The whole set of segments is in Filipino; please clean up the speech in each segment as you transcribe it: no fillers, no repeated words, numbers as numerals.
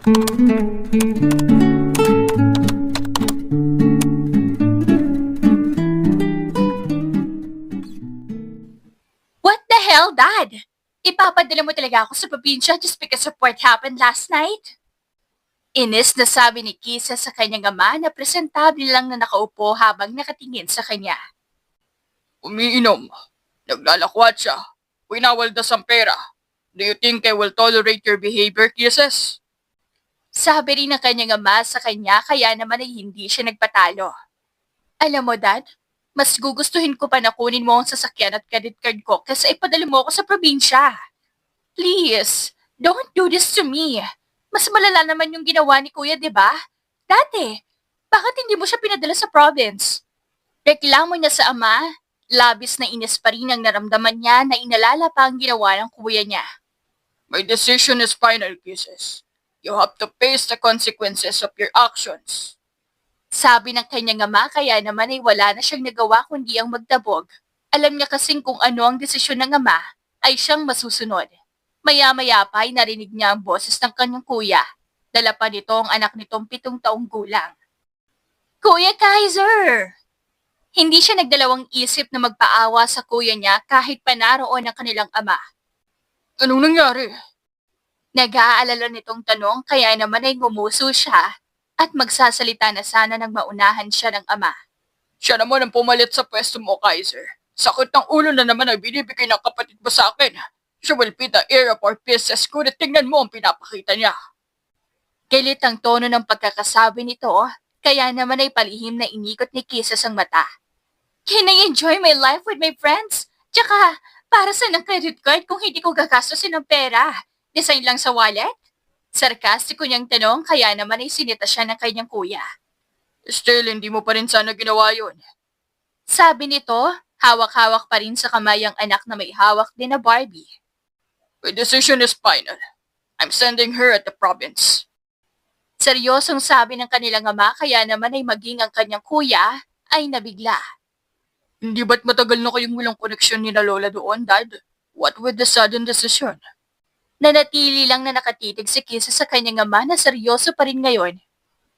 What the hell, Dad? Ipapadala mo talaga ako sa probinsya just because of what happened last night? Inis na sabi ni Kisa sa kanyang ama na presentable lang na nakaupo habang nakatingin sa kanya. Umiinom. Naglalakwat siya. Winawaldas ang pera. Do you think I will tolerate your behavior, Kisses? Sabi rin ng kanyang ama sa kanya kaya naman ay hindi siya nagpatalo. Alam mo, Dad, mas gugustuhin ko pa na kunin mo ang sasakyan at credit card ko kaysa ipadala mo ako sa probinsya. Please, don't do this to me. Mas malala naman yung ginawa ni Kuya, di ba? Dati, bakit hindi mo siya pinadala sa province? Reklamo niya sa ama, labis na inis pa rin ang naramdaman niya na inalala pa ang ginawa ng kuya niya. My decision is final, Kisses. You have to face the consequences of your actions. Sabi ng kanyang ama kaya naman ay wala na siyang nagawa kundi ang magdabog. Alam niya kasing kung ano ang desisyon ng ama ay siyang masusunod. Maya-maya pa ay narinig niya ang boses ng kanyang kuya. Dala pa nito ang anak nitong 7 taong gulang. Kuya Kaiser! Hindi siya nagdalawang isip na magpaawa sa kuya niya kahit pa naroon ang kanilang ama. Anong nangyari? Nag-aalala nitong tanong kaya naman ay ngumuso siya at magsasalita na sana nang maunahan siya ng ama. Siya naman ang pumalit sa pwesto mo, Kaiser. Sakit ng ulo na naman ang binibigay ng kapatid mo sa akin. She will be the heir of our business kung tingnan mo ang pinapakita niya. Galit ang tono ng pagkakasabi nito kaya naman ay palihim na inikot ni Kisses ang mata. Can I enjoy my life with my friends? Tsaka, para saan ang credit card kung hindi ko gagastusin ng pera? Design lang sa wallet? Sarkastiko niyang tanong kaya naman ay sinita siya ng kanyang kuya. Still, hindi mo pa rin sana ginawa yun. Sabi nito, hawak-hawak pa rin sa kamay ang anak na may hawak din na Barbie. My decision is final. I'm sending her at the province. Seryosong sabi ng kanilang ama kaya naman ay maging ang kanyang kuya ay nabigla. Hindi ba't matagal na kayong walang koneksyon ni na Lola doon, Dad? What with the sudden decision? Nanatili lang na nakatitig si Kisses sa kanyang ama na seryoso pa rin ngayon.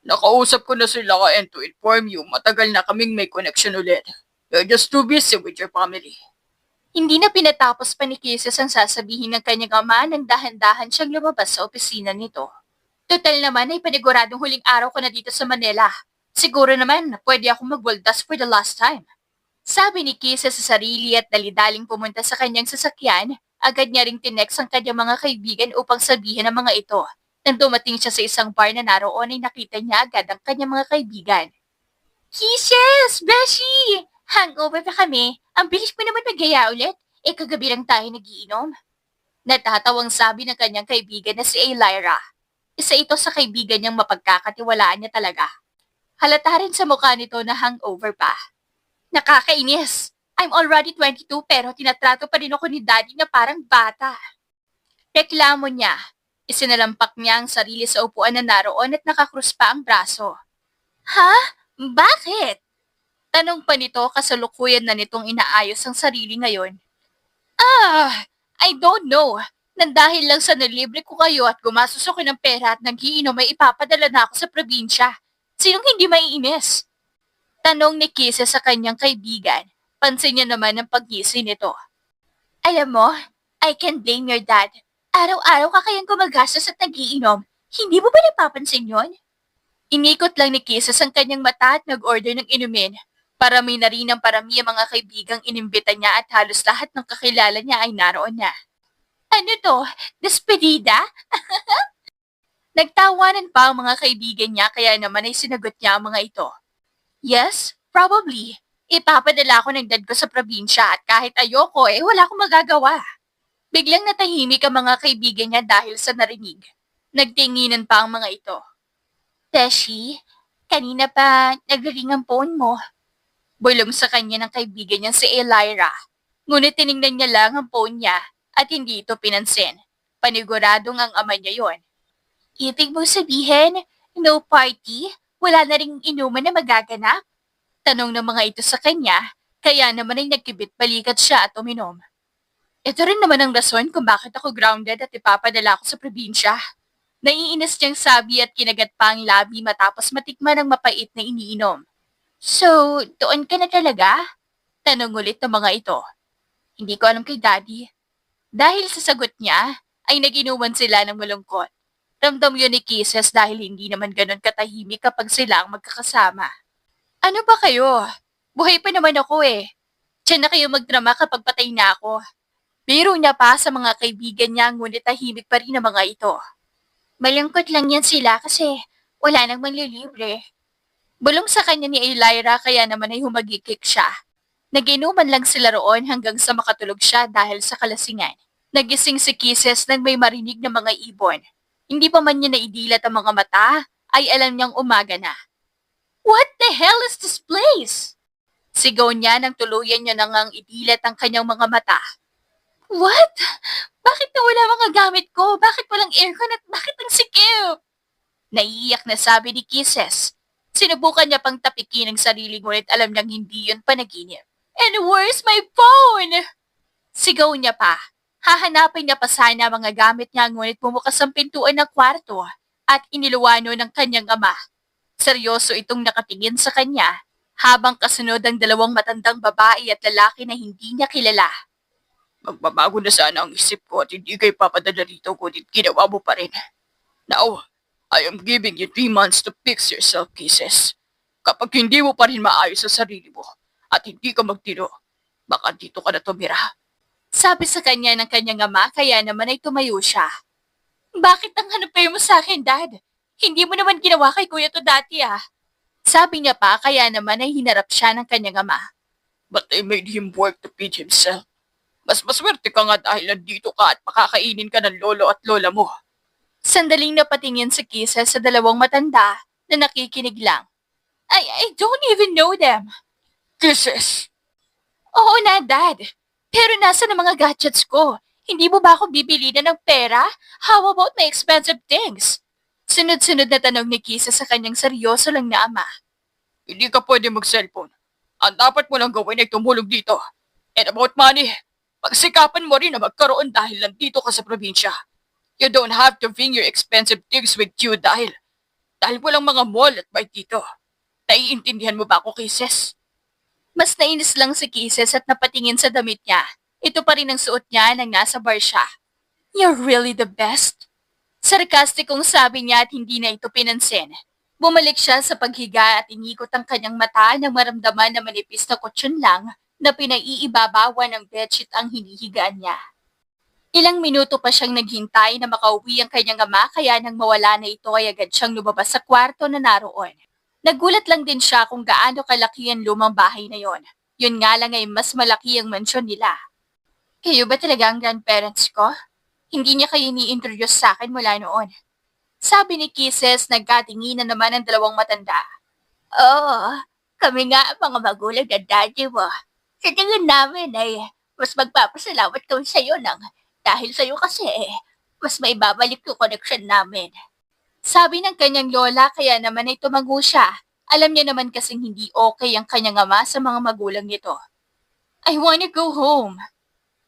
Nakausap ko na sila and to inform you, matagal na kaming may connection ulit. You're just too busy with your family. Hindi na pinatapos pa ni Kisses ang sasabihin ng kanyang ama nang dahan-dahan siyang lumabas sa opisina nito. Total naman ay paniguradong huling araw ko na dito sa Manila. Siguro naman pwede akong magwaldas for the last time. Sabi ni Kisses sa sarili at dalidaling pumunta sa kanyang sasakyan. Agad niya ring tinext ang kanyang mga kaibigan upang sabihin ang mga ito. Nang dumating siya sa isang bar na naroon ay nakita niya agad ang kanyang mga kaibigan. Kisses! Beshi! Hangover pa kami. Ang bilis mo naman mag-gaya ulit. Kagabi lang tayo nagiinom. Natatawang sabi ng kanyang kaibigan na si Elira. Isa ito sa kaibigan niyang mapagkakatiwalaan niya talaga. Halata rin sa mukha nito na hangover pa. Nakakainis! I'm already 22 pero tinatrato pa rin ako ni Daddy na parang bata. Reklamo niya. Isinalampak niya ang sarili sa upuan na naroon at nakakrus pa ang braso. Ha? Bakit? Tanong pa nito kasalukuyan na nitong inaayos ang sarili ngayon. I don't know. Nandahil lang sa nalibre ko kayo at gumastos ako ng pera at nag-iinom ay ipapadala na ako sa probinsya. Sinong hindi maiinis? Tanong ni Kisses sa kanyang kaibigan. Pansin niya naman ang pag-ngisi nito. Alam mo, I can blame your dad. Araw-araw ka kayang gumagastos at nag-iinom. Hindi mo ba napapansin yon? Inikot lang ni Kisses ang kanyang mata at nag-order ng inumin. Parami na rin ang parami ang mga kaibigang inimbita niya at halos lahat ng kakilala niya ay naroon na. Ano to? Despedida? Nagtawanan pa ang mga kaibigan niya kaya naman ay sinagot niya ang mga ito. Yes, probably. Ipapadala ko ng dad ko sa probinsya at kahit ayoko wala akong magagawa. Biglang natahimik ang mga kaibigan niya dahil sa narinig. Nagtinginan pa ang mga ito. Teshi, kanina pa naglaring ang phone mo. Bulong sa kanya ng kaibigan niya si Elira. Ngunit tiningnan niya lang ang phone niya at hindi ito pinansin. Paniguradong ang ama niya yon. Ibig mo sabihin, no party? Wala na ring inuman na magaganap? Tanong ng mga ito sa kanya, kaya naman ay nagkibit-balikat siya at uminom. Ito rin naman ang rason kung bakit ako grounded at ipapadala ako sa probinsya. Naiinis niyang sabi at kinagat pa ang labi matapos matikman ang mapait na iniinom. So, doon ka na talaga? Tanong ulit ng mga ito. Hindi ko alam kay Daddy. Dahil sa sagot niya, ay naginuman sila ng malungkot. Ramdam yun ni Kisses dahil hindi naman ganun katahimik kapag sila ang magkakasama. Ano ba kayo? Buhay pa naman ako eh. Diyan na kayo magdrama kapag patay na ako. Biro niya pa sa mga kaibigan niya ngunit tahimik pa rin ang mga ito. Malungkot lang yan sila kasi wala nang manlilibre. Bulong sa kanya ni Elira kaya naman ay humagikik siya. Naginuman lang sila roon hanggang sa makatulog siya dahil sa kalasingan. Nagising si Kisses nang may marinig na mga ibon. Hindi pa man niya naidilat ang mga mata, ay alam niyang umaga na. What the hell is this place? Sigaw niya nang tuluyan niya nang ang idilat ang kanyang mga mata. What? Bakit nawala mga gamit ko? Bakit walang aircon at bakit ang sikip? Naiiyak na sabi ni Kisses. Sinubukan niya pang tapikin ang sarili ngunit alam niyang hindi yun panaginip. And where's my phone? Sigaw niya pa. Hahanapin niya pa sana mga gamit niya ngunit bumukas ang pintuan ng kwarto at iniluwano ng kanyang ama. Seryoso itong nakatingin sa kanya habang kasunod ang dalawang matandang babae at lalaki na hindi niya kilala. Magbabago na sana ang isip ko at hindi kayo papadala rito kundi ginawa mo pa rin. Now, I am giving you 3 months to fix yourself, Kisses. Kapag hindi mo pa rin maayos sa sarili mo at hindi ka magtino, baka dito ka na tumira. Sabi sa kanya ng kanyang ama kaya naman ay tumayo siya. Bakit ang hanapay mo sa akin, Dad? Hindi mo naman ginawa kay kuya to dati ah. Sabi niya pa kaya naman ay hinarap siya ng kanyang ama. But I made him work to feed himself. Mas maswerte ka nga dahil nandito ka at makakainin ka ng lolo at lola mo. Sandaling napatingin si Kisses sa dalawang matanda na nakikinig lang. I don't even know them. Kisses! Oo na, Dad. Pero nasa na mga gadgets ko? Hindi mo ba ako bibili na ng pera? How about my expensive things? Sunod-sunod na tanong ni Kisses sa kanyang seryoso lang na ama. Hindi ka pwede mag-cellphone. Ang dapat mo lang gawin ay tumulog dito. And about money, pagsikapan mo rin na magkaroon dahil nandito ka sa probinsya. You don't have to bring your expensive things with you dahil walang mga mall at bar dito. Naiintindihan mo ba ako, Kisses? Mas nainis lang si Kisses at napatingin sa damit niya. Ito pa rin ang suot niya nang nasa bar siya. You're really the best. Sarkastikong sabi niya at hindi na ito pinansin. Bumalik siya sa paghiga at inikot ang kanyang mata nang maramdaman na manipis na kutsyon lang na pinaiibabawan ng bedsheet ang hinihigaan niya. Ilang minuto pa siyang naghintay na makauwi ang kanyang ama kaya nang mawala na ito ay agad siyang lumabas sa kwarto na naroon. Nagulat lang din siya kung gaano kalaki ang lumang bahay na yon. Yun nga lang ay mas malaki ang mansyon nila. Kayo ba talaga ang grandparents ko? Hindi niya kayo ni-introduce sa akin mula noon. Sabi ni Kisses, nagkatingin na naman ang dalawang matanda. Oo, kami nga ang mga magulang na daddy mo. Sa tingin namin ay mas magpapasalamat kami sa iyo dahil sa iyo kasi mas may babalik yung connection namin. Sabi ng kanyang lola kaya naman ay tumago siya. Alam niya naman kasing hindi okay ang kanyang ama sa mga magulang nito. I wanna go home.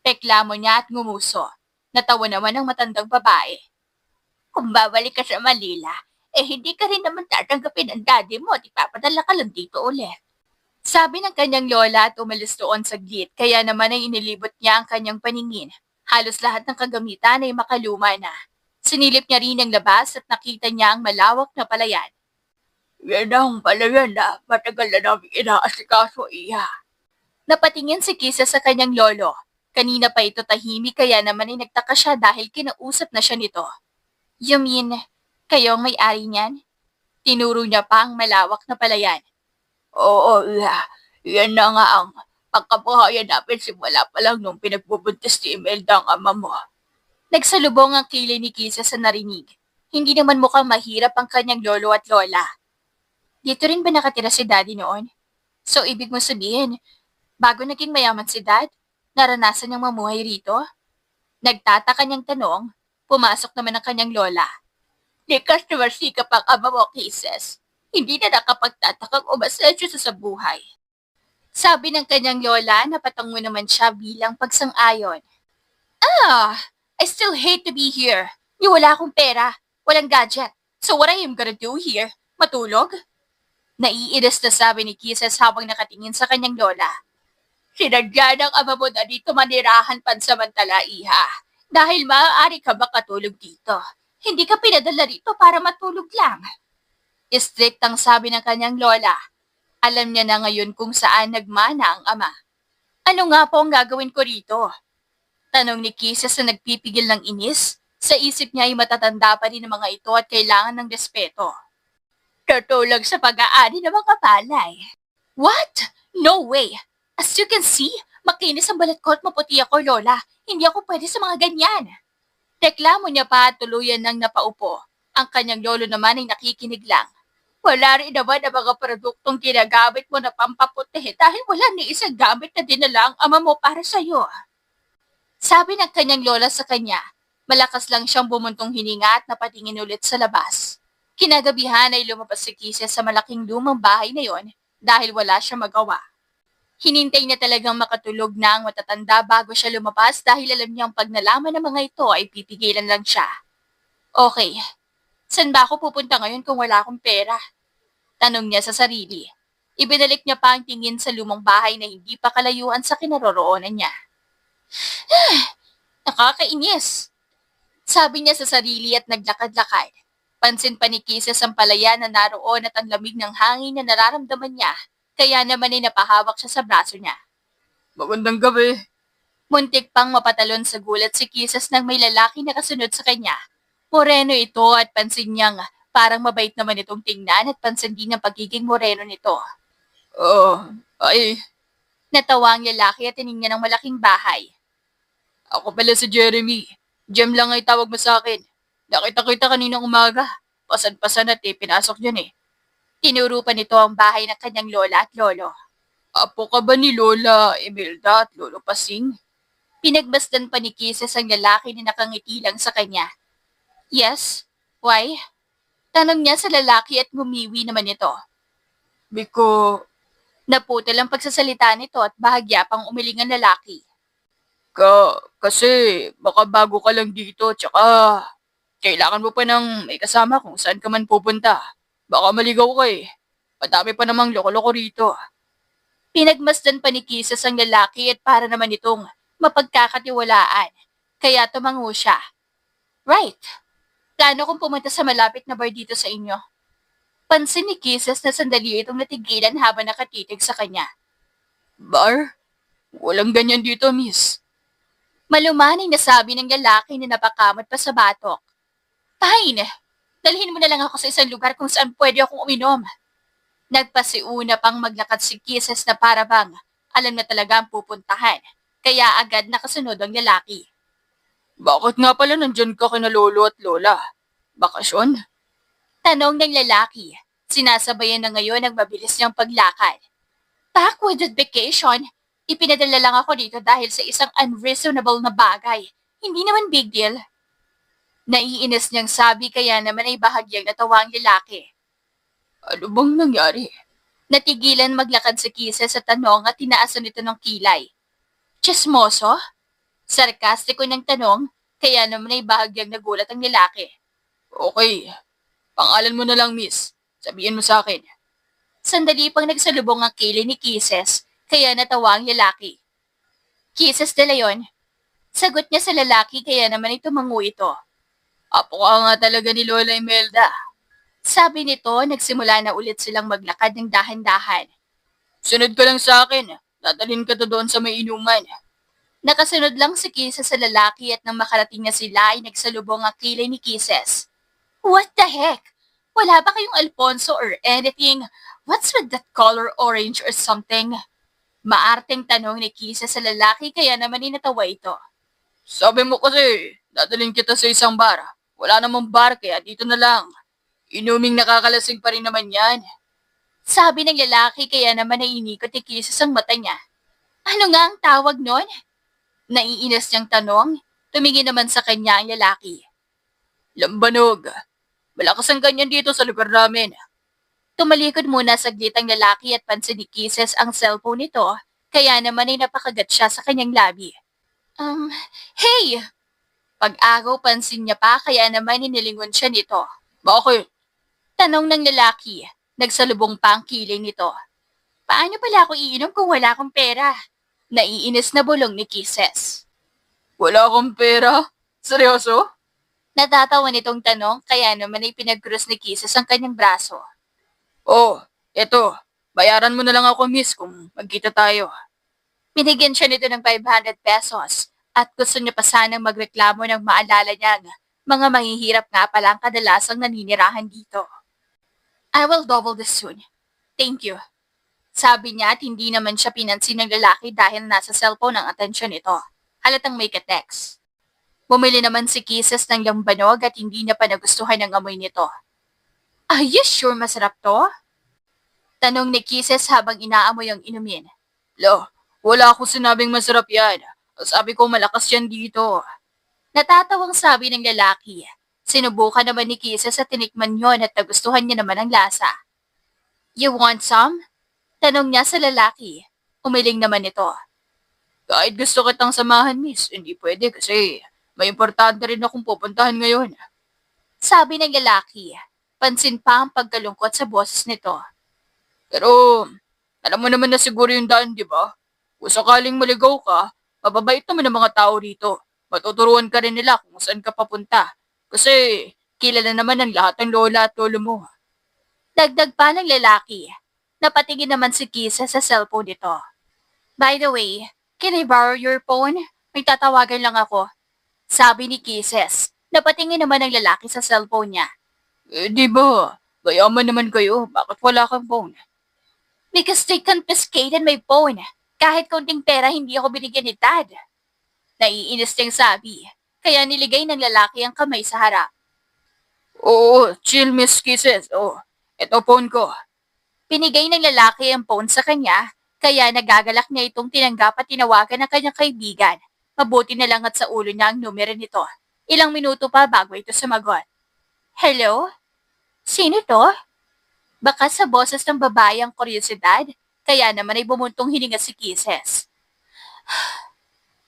Reklamo niya at ngumuso. Natawa naman ang matandang babae. Kung babalik ka sa Manila, hindi ka rin naman tatanggapin ang daddy mo at ipapadala ka lang dito ulit. Sabi ng kanyang lola at umalis doon saglit kaya naman ay inilibot niya ang kanyang paningin. Halos lahat ng kagamitan ay makaluma na. Sinilip niya rin ang labas at nakita niya ang malawak na palayan. Yan ang palayan na matagal na namin inaasikaso, iya. Napatingin si Kisses sa kanyang lolo. Kanina pa ito tahimik kaya naman ay nagtaka siya dahil kinausap na siya nito. You mean, kayo ang may-ari niyan? Tinuro niya pa ang malawak na palayan. Oo, iya. Yan na nga ang pagkabuhayan namin simula pa lang nung pinagbubuntis ni Imelda ang ama mo. Nagsalubong ang kilay ni Kisses sa narinig. Hindi naman mukhang mahirap ang kanyang lolo at lola. Dito rin ba nakatira si Daddy noon? So ibig mo sabihin, bago naging mayaman si Dad, naranasan niyang mamuhay rito? Nagtataka niyang tanong, pumasok naman ang kanyang lola. Likas na masikap ang ama mo, Kisses. Hindi na nakapagtatakang umasensyo sa buhay. Sabi ng kanyang lola na patango naman siya bilang pagsang-ayon. I still hate to be here. Yung wala akong pera. Walang gadget. So what I am gonna do here? Matulog? Naiinis na sabi ni Kisses habang nakatingin sa kanyang lola. Sinadya ng ama mo na dito manirahan pansamantala, iha. Dahil maaari ka makatulog dito. Hindi ka pinadala rito para matulog lang. Strict ang sabi ng kanyang lola. Alam niya na ngayon kung saan nagmana ang ama. Ano nga po ang gagawin ko rito? Tanong ni Kisses na nagpipigil ng inis. Sa isip niya ay matatanda pa rin ang mga ito at kailangan ng respeto. Tutulog sa pag-aani ng mga palay. What? No way! As you can see, makinis ang balat ko at maputi ako, Lola. Hindi ako pwede sa mga ganyan. Reklamo niya pa at tuluyan nang napaupo. Ang kanyang lolo naman ay nakikinig lang. Wala rin naman ang mga produktong ginagamit mo na pampaputi dahil wala ni isang gamit na dinala ang ama mo para sa'yo. Sabi ng kanyang lola sa kanya, malakas lang siyang bumuntong hininga at napatingin ulit sa labas. Kinagabihan ay lumabas si Kisses sa malaking lumang bahay na yon dahil wala siya magawa. Hinintay niya talagang makatulog na ang matatanda bago siya lumabas dahil alam niyang pag nalaman ng mga ito ay pipigilan lang siya. Okay, saan ba ako pupunta ngayon kung wala akong pera? Tanong niya sa sarili. Ibinalik niya pa ang tingin sa lumang bahay na hindi pa kalayuan sa kinaroroonan niya. Nakakainis! Sabi niya sa sarili at naglakad-lakad. Pansin pa ni Kisses ang palaya na naroon at ang lamig ng hangin na nararamdaman niya, kaya naman ay napahawak siya sa braso niya. Magandang gabi. Muntik pang mapatalon sa gulat si Kisses nang may lalaki na kasunod sa kanya. Moreno ito at pansin niyang parang mabait naman itong tingnan at pansin din ang pagiging moreno nito. Ay, Natawa ang lalaki at tiningnan ng malaking bahay. ako pala si Jeremy. Jem lang ay tawag mo sa akin. Nakita-kita kaninang umaga. Pasan-pasan at pinasok dyan eh. Tinuro pa nito ang bahay ng kanyang lola at lolo. Apo ka ba ni Lola Imelda at Lolo Pasing? Pinagmasdan pa ni Kisses ang lalaki na nakangiti lang sa kanya. Yes? Why? Tanong niya sa lalaki at ngumiwi naman ito. Biko, Naputol ang pagsasalita nito at bahagya pang umiling ang lalaki. kasi baka bago ka lang dito tsaka kailangan mo pa ng may kasama kung saan ka man pupunta. Baka maligaw ka eh. Madami pa namang loko-loko rito. Pinagmasdan pa ni Kisses ang lalaki at para naman itong mapagkakatiwalaan. Kaya tumango siya. Right. Plano kong pumunta sa malapit na bar dito sa inyo. Pansin ni Kisses na sandali itong natigilan habang nakatitig sa kanya. Bar? Walang ganyan dito, miss. Malumanay na sabi ng lalaki na napakamot pa sa batok. Fine. Dalhin mo na lang ako sa isang lugar kung saan pwede akong uminom. Nagpasiuna pang maglakad si Kisses na para bang alam na talaga ang pupuntahan. Kaya agad nakasunod ang lalaki. Bakit nga pala nandyan ka kina lolo at lola? Bakasyon? Tanong ng lalaki. Sinasabayan na ngayon ang mabilis niyang paglakad. Back with the vacation. Ipinadala lang ako dito dahil sa isang unreasonable na bagay. Hindi naman big deal. Naiinis niyang sabi kaya naman ay bahagyang natawa ang lalaki. Ano bang nangyari? Natigilan maglakad si Kisses sa tanong at tinaasan nito ng kilay. Chismoso? Sarkastiko ng tanong, kaya naman ay bahagyang nagulat ang lalaki. Okay. Pangalan mo na lang, miss. Sabihin mo sa akin. Sandali pang nagsalubong ang kilay ni Kisses, kaya natawa ang lalaki. Kisses de Leon. Sagot niya sa lalaki kaya naman ay tumango ito. Apo ka nga talaga ni Lola Imelda. Sabi nito, nagsimula na ulit silang maglakad ng dahan-dahan. Sunod ka lang sa akin. Dadalhin ka to doon sa may inuman. Nakasunod lang si Kisses sa lalaki at nang makarating na sila ay nagsalubong ang kilay ni Kisses. What the heck? Wala ba kayong Alfonso or anything? What's with that color orange or something? Maarteng tanong ni Kisses sa lalaki kaya naman inatawa ito. Sabi mo kasi, dadalhin kita sa isang bar. Wala namang bar kaya dito na lang. Inuming nakakalasing pa rin naman yan. Sabi ng lalaki kaya naman ay inikot ni Kisses ang mata niya. Ano nga ang tawag nun? Naiinis niyang tanong. Tumingin naman sa kanya ang lalaki. Lambanog. Malakas ang ganyan dito sa lugar namin. Tumalikod muna saglit ang lalaki at pansin ni Kisses ang cellphone nito, kaya naman ay napakagat siya sa kanyang labi. Hey! Napag-agaw pansin niya pa kaya naman inilingon siya nito. Bakit? Tanong ng lalaki. Nagsalubong pa ang kilay nito. Paano pala ako iinom kung wala akong pera? Naiinis na bulong ni Kisses. Wala akong pera? Seryoso? Natatawa nitong tanong kaya naman ay pinagkrus ni Kisses ang kanyang braso. Oh, eto. Bayaran mo na lang ako, miss, kung magkita tayo. Binigyan siya nito ng 500 pesos at gusto niya pa sanang magreklamo ng maalala niyang mga mahihirap nga pala ang kadalasang naninirahan dito. I will double this soon. Thank you. Sabi niya at hindi naman siya pinansin ng lalaki dahil nasa cellphone ang atensyon nito. Halatang may ka-text. Bumili naman si Kisses ng lambanog at hindi niya pa nagustuhan ang amoy nito. Are you sure masarap to? Tanong ni Kisses habang inaamoy ang inumin. Lo, wala akong sinabing masarap yan. Sabi ko malakas yan dito. Natatawang sabi ng lalaki. Sinubukan naman ni Kisses at tinikman yon at nagustuhan niya naman ang lasa. You want some? Tanong niya sa lalaki. Umiling naman ito. Kahit gusto kitang samahan, miss, hindi pwede kasi may importante rin akong pupuntahan ngayon. Sabi ng lalaki. Pansin pa ang pagkalungkot sa boses nito. Pero, alam mo naman na siguro yung daan, di ba? Kung sakaling maligaw ka, mababait naman ang mga tao rito. Matuturuan ka rin nila kung saan ka papunta. Kasi, kilala naman ang lahat ng lola at lolo mo. Dagdag pa ng lalaki. Napatingin naman si Kisses sa cellphone nito. By the way, can I borrow your phone? May tatawagan lang ako. Sabi ni Kisses. Napatingin naman ng lalaki sa cellphone niya. Di ba? Mayaman naman kayo. Bakit wala kang phone? Because they confiscated my phone. Kahit konting pera hindi ako binigyan ni Dad. Naiinis niyang sabi. Kaya niligay ng lalaki ang kamay sa harap. Oo, chill, Miss Kisses. Oh, eto phone ko. Pinigay ng lalaki ang phone sa kanya, kaya nagagalak niya itong tinanggap at tinawagan ng kanyang kaibigan. Mabuti na lang at sa ulo niya ang numero nito. Ilang minuto pa bago ito sumagot. Hello? Sino to? Baka sa boses ng babae ang kuryosidad, kaya naman ay bumuntong hininga si Kisses.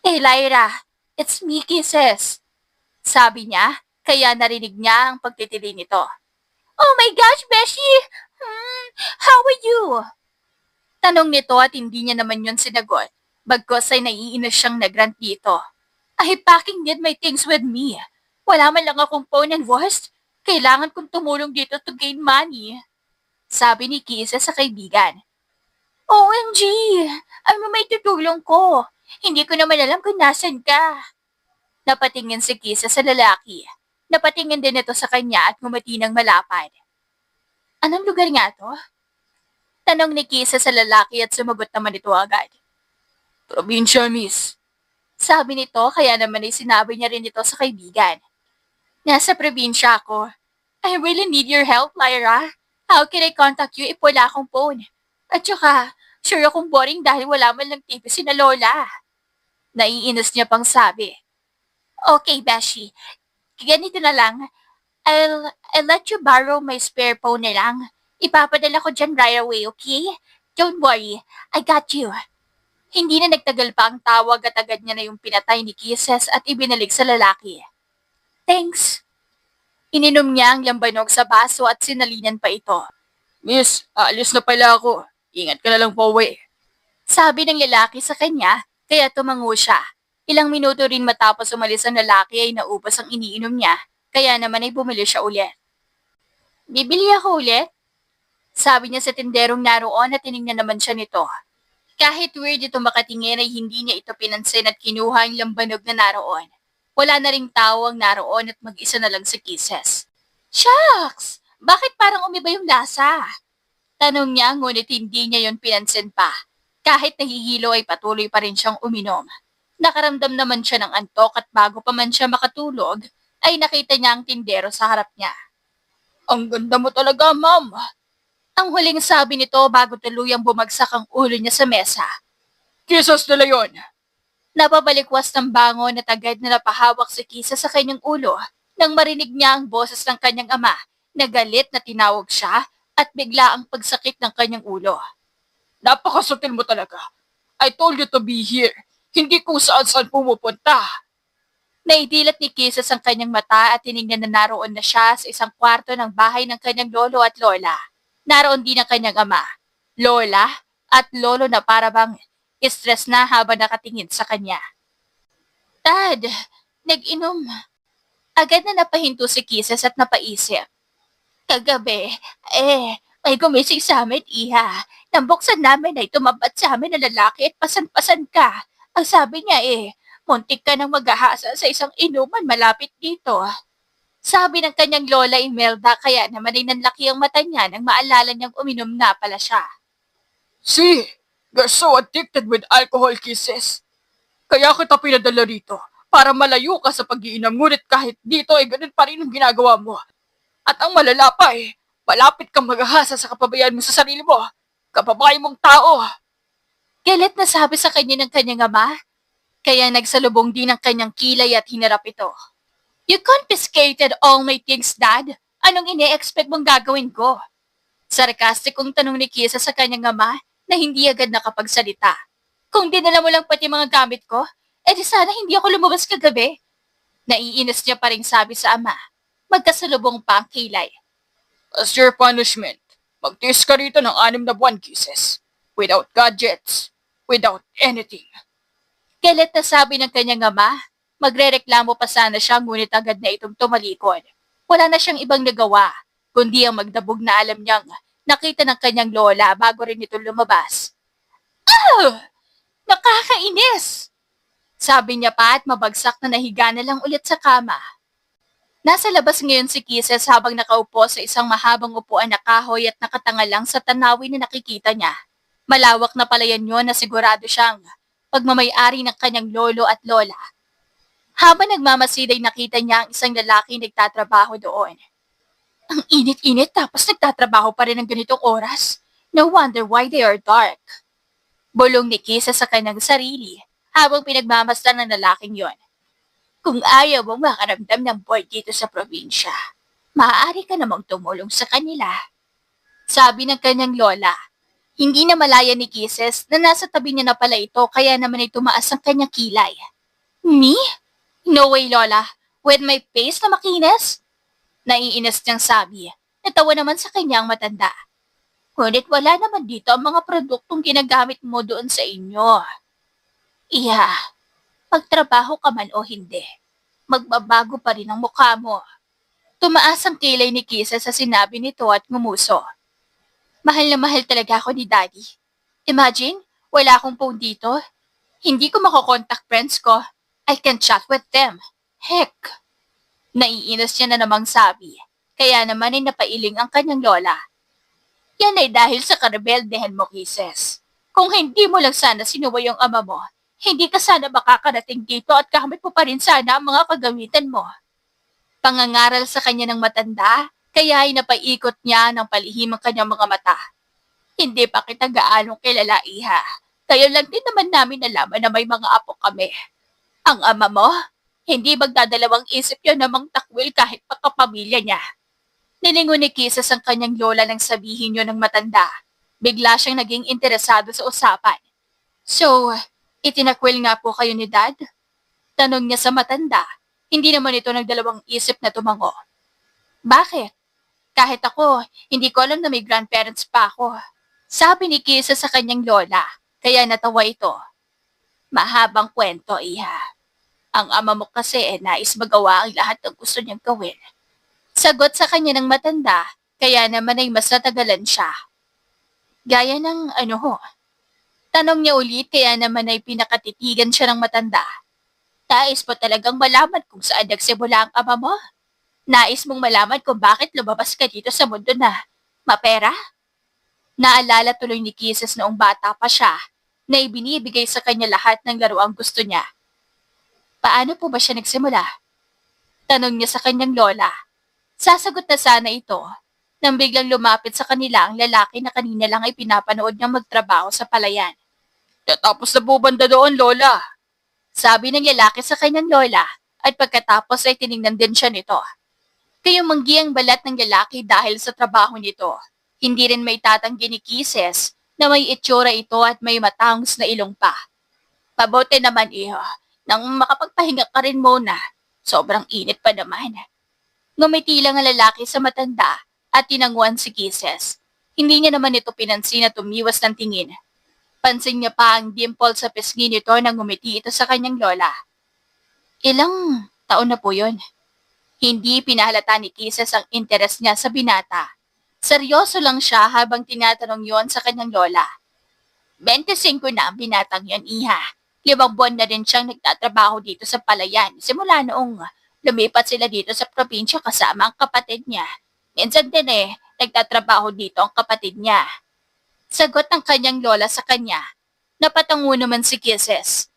Hey Lyra, it's me Kisses. Sabi niya, kaya narinig niya ang pagtitili nito. Oh my gosh, Beshi! How are you? Tanong nito at hindi niya naman yun sinagot. Bagkos ay naiinis siyang nagrant dito. I packing need my things with me. Wala man lang akong phone and voice. Kailangan kong tumulong dito to gain money. Sabi ni Kisses sa kaibigan. OMG! Ano may tutulong ko? Hindi ko naman alam kung nasan ka. Napatingin si Kisses sa lalaki. Napatingin din ito sa kanya at ngumati ng malapad. Anong lugar nga to? Tanong ni Kisses sa lalaki at sumagot naman ito agad. Probinsya, miss. Sabi nito kaya naman ay sinabi niya rin ito sa kaibigan. Nasa probinsya ako. I really need your help, Lyra. How can I contact you if wala akong phone? At saka, sure akong boring dahil wala man lang TV si na Lola. Naiinis niya pang sabi. Okay, Beshi. Ganito na lang. I'll let you borrow my spare phone na lang. Ipapadala ko dyan right away, okay? Don't worry. I got you. Hindi na nagtagal pa ang tawag at agad niya na yung pinatay ni Kisses at ibinalik sa lalaki. Thanks. Ininom niya ang lambanog sa baso at sinalinan pa ito. Miss, aalis na pala ako. Ingat ka na lang po, uwi. Sabi ng lalaki sa kanya, kaya tumango siya. Ilang minuto rin matapos umalis ang lalaki ay naubos ang iniinom niya, kaya naman ay bumili siya ulit. Bibili ako ulit? Sabi niya sa tinderong naroon at tinignan naman siya nito. Kahit weird ito makatingin ay hindi niya ito pinansin at kinuha ang lambanog na naroon. Wala na ring tao ang naroon at mag-isa na lang si Kisses. Shucks! Bakit parang umiba yung lasa? Tanong niya ngunit hindi niya yon pinansin pa. Kahit nahihilo ay patuloy pa rin siyang uminom. Nakaramdam naman siya ng antok at bago pa man siya makatulog, ay nakita niya ang tindero sa harap niya. Ang ganda mo talaga, ma'am. Ang huling sabi nito bago tuluyang bumagsak ang ulo niya sa mesa. Kisses nila yun. Napabalikwas ng bangon at agad na napahawak si Kisses sa kanyang ulo nang marinig niya ang boses ng kanyang ama na galit na tinawag siya at bigla ang pagsakit ng kanyang ulo. Napakasutil mo talaga. I told you to be here. Hindi kung saan-saan pumupunta. Naidilat ni Kisses ang kanyang mata at tiningnan na naroon na siya sa isang kwarto ng bahay ng kanyang lolo at lola. Naroon din ang kanyang ama, lola, at lolo na parabang stress na habang nakatingin sa kanya. Dad, nag-inom. Agad na napahinto si Kisses at napaisip. Kagabi, may gumising sa amin, iha. Nang buksan namin ay tumapat sa amin na lalaki at pasan-pasan ka. Ang sabi niya muntik ka nang maghahasa sa isang inuman malapit dito. Sabi ng kanyang lola Imelda kaya naman ay nanlaki ang mata niya nang maalala niyang uminom nga pala siya. See, you're so addicted with alcohol, Kisses. Kaya kita pinadala rito para malayo ka sa pag-iinom, ngunit kahit dito ay ganun pa rin ang ginagawa mo. At ang malala pa malapit kang maghahasa sa kapabayaan mo sa sarili mo, kababae mong tao. Galit na sabi sa kanya ng kanyang ama, kaya nagsalubong din ang kanyang kilay at hinarap ito. You confiscated all my things, Dad. Anong ine-expect mong gagawin ko? Sarkastikong tanong ni Kisa sa kanyang ama na hindi agad nakapagsalita. Kung dinala mo lang pati mga gamit ko, edi sana hindi ako lumabas kagabi. Naiinis niya pa rin sabi sa ama. Magkasalubong pa ang kilay. As your punishment, magtiis ka rito ng 6 na buwan, Kisses. Without gadgets, without anything. Galit na sabi ng kanyang ama, magrereklamo pa sana siya ngunit agad na itong tumalikod. Wala na siyang ibang nagawa, kundi ang magdabog na alam niyang nakita ng kanyang lola bago rin ito lumabas. Oh! Nakakainis! Sabi niya pa at mabagsak na nahiga na lang ulit sa kama. Nasa labas ngayon si Kisses habang nakaupo sa isang mahabang upuan na kahoy at nakatanga lang sa tanawin na nakikita niya. Malawak na palayan yun na sigurado siyang pagmamayari ng kanyang lolo at lola. Habang nagmamasid ay nakita niya ang isang lalaki nagtatrabaho doon. Ang init-init tapos nagtatrabaho pa rin ng ganitong oras. No wonder why they are dark. Bulong ni Kisses sa kanyang sarili habang pinagmamasdan ng lalaking yon. Kung ayaw mong makaramdam ng bored dito sa probinsya, maaari ka namang tumulong sa kanila. Sabi ng kanyang lola. Hindi na malaya ni Kisses na nasa tabi niya na pala ito kaya naman ay tumaas ang kanyang kilay. Me? No way, Lola. With my face na makinis? Naiinis niyang sabi. Natawa naman sa kanya ang matanda. Ngunit wala naman dito ang mga produktong ginagamit mo doon sa inyo. Iya, magtrabaho ka man o hindi, magbabago pa rin ang mukha mo. Tumaas ang kilay ni Kisses sa sinabi nito at ngumuso. Mahal na mahal talaga ako ni Daddy. Imagine, wala akong phone dito. Hindi ko makokontak friends ko. I can chat with them. Heck! Naiinis niya na namang sabi. Kaya naman ay napailing ang kanyang lola. Yan ay dahil sa karebeldehan mo, Kisses. Kung hindi mo lang sana sinuway yung ama mo, hindi ka sana makakarating dito at kamit mo pa rin sana ang mga kagamitan mo. Pangangaral sa kanya ng matanda, kaya ay napaikot niya ng palihim ang kanyang mga mata. Hindi pa kita gaanong kilala, iha. Kaya lang din naman namin nalaman na may mga apo kami. Ang ama mo, hindi magdadalawang isip yun namang takwil kahit pagkapamilya niya. Nilingon ni Kisses ang kanyang lola nang sabihin yun ng matanda. Bigla siyang naging interesado sa usapan. So, itinakwil nga po kayo ni Dad? Tanong niya sa matanda. Hindi naman ito nagdalawang isip na tumango. Bakit? Kahit ako, hindi ko alam na may grandparents pa ako. Sabi ni Kisses sa kanyang lola, kaya natawa ito. Mahabang kwento, iha. Ang ama mo kasi nais magawa ang lahat ng gusto niyang gawin. Sagot sa kanya ng matanda, kaya naman ay mas natagalan siya. Gaya ng ano ho? Tanong niya ulit kaya naman ay pinakatitigan siya ng matanda. Nais mo talagang malaman kung saan nagsimula ang ama mo? Nais mong malaman kung bakit lumabas ka dito sa mundo na mapera? Naalala tuloy ni Kisses noong bata pa siya na ibinibigay sa kanya lahat ng laruang gusto niya. Paano po ba siya nagsimula? Tanong niya sa kanyang lola. Sasagot na sana ito nang biglang lumapit sa kanila ang lalaki na kanina lang ay pinapanood niyang magtrabaho sa palayan. Tapos na bubanda doon, Lola. Sabi ng lalaki sa kanyang lola at pagkatapos ay tiningnan din siya nito. Kayong manggi ang balat ng lalaki dahil sa trabaho nito. Hindi rin may tatanggi ni Kisses na may itsura ito at may matangs na ilong pa. Pabote naman nang makapagpahinga ka rin muna. Sobrang init pa naman. Ngumiti lang ang lalaki sa matanda at tinanguan si Kisses. Hindi niya naman ito pinansin at tumiwas ng tingin. Pansin niya pa ang dimple sa pisngi nito nang ngumiti ito sa kanyang lola. Ilang taon na po yun? Hindi pinahalata ni Kisses ang interes niya sa binata. Seryoso lang siya habang tinatanong yon sa kanyang lola. 25 na ang binatang yon, iha. 5 buwan na rin siyang nagtatrabaho dito sa palayan simula noong lumipat sila dito sa probinsya kasama ang kapatid niya. Minsan din nagtatrabaho dito ang kapatid niya. Sagot ng kanyang lola sa kanya. Napatango naman si Kisses.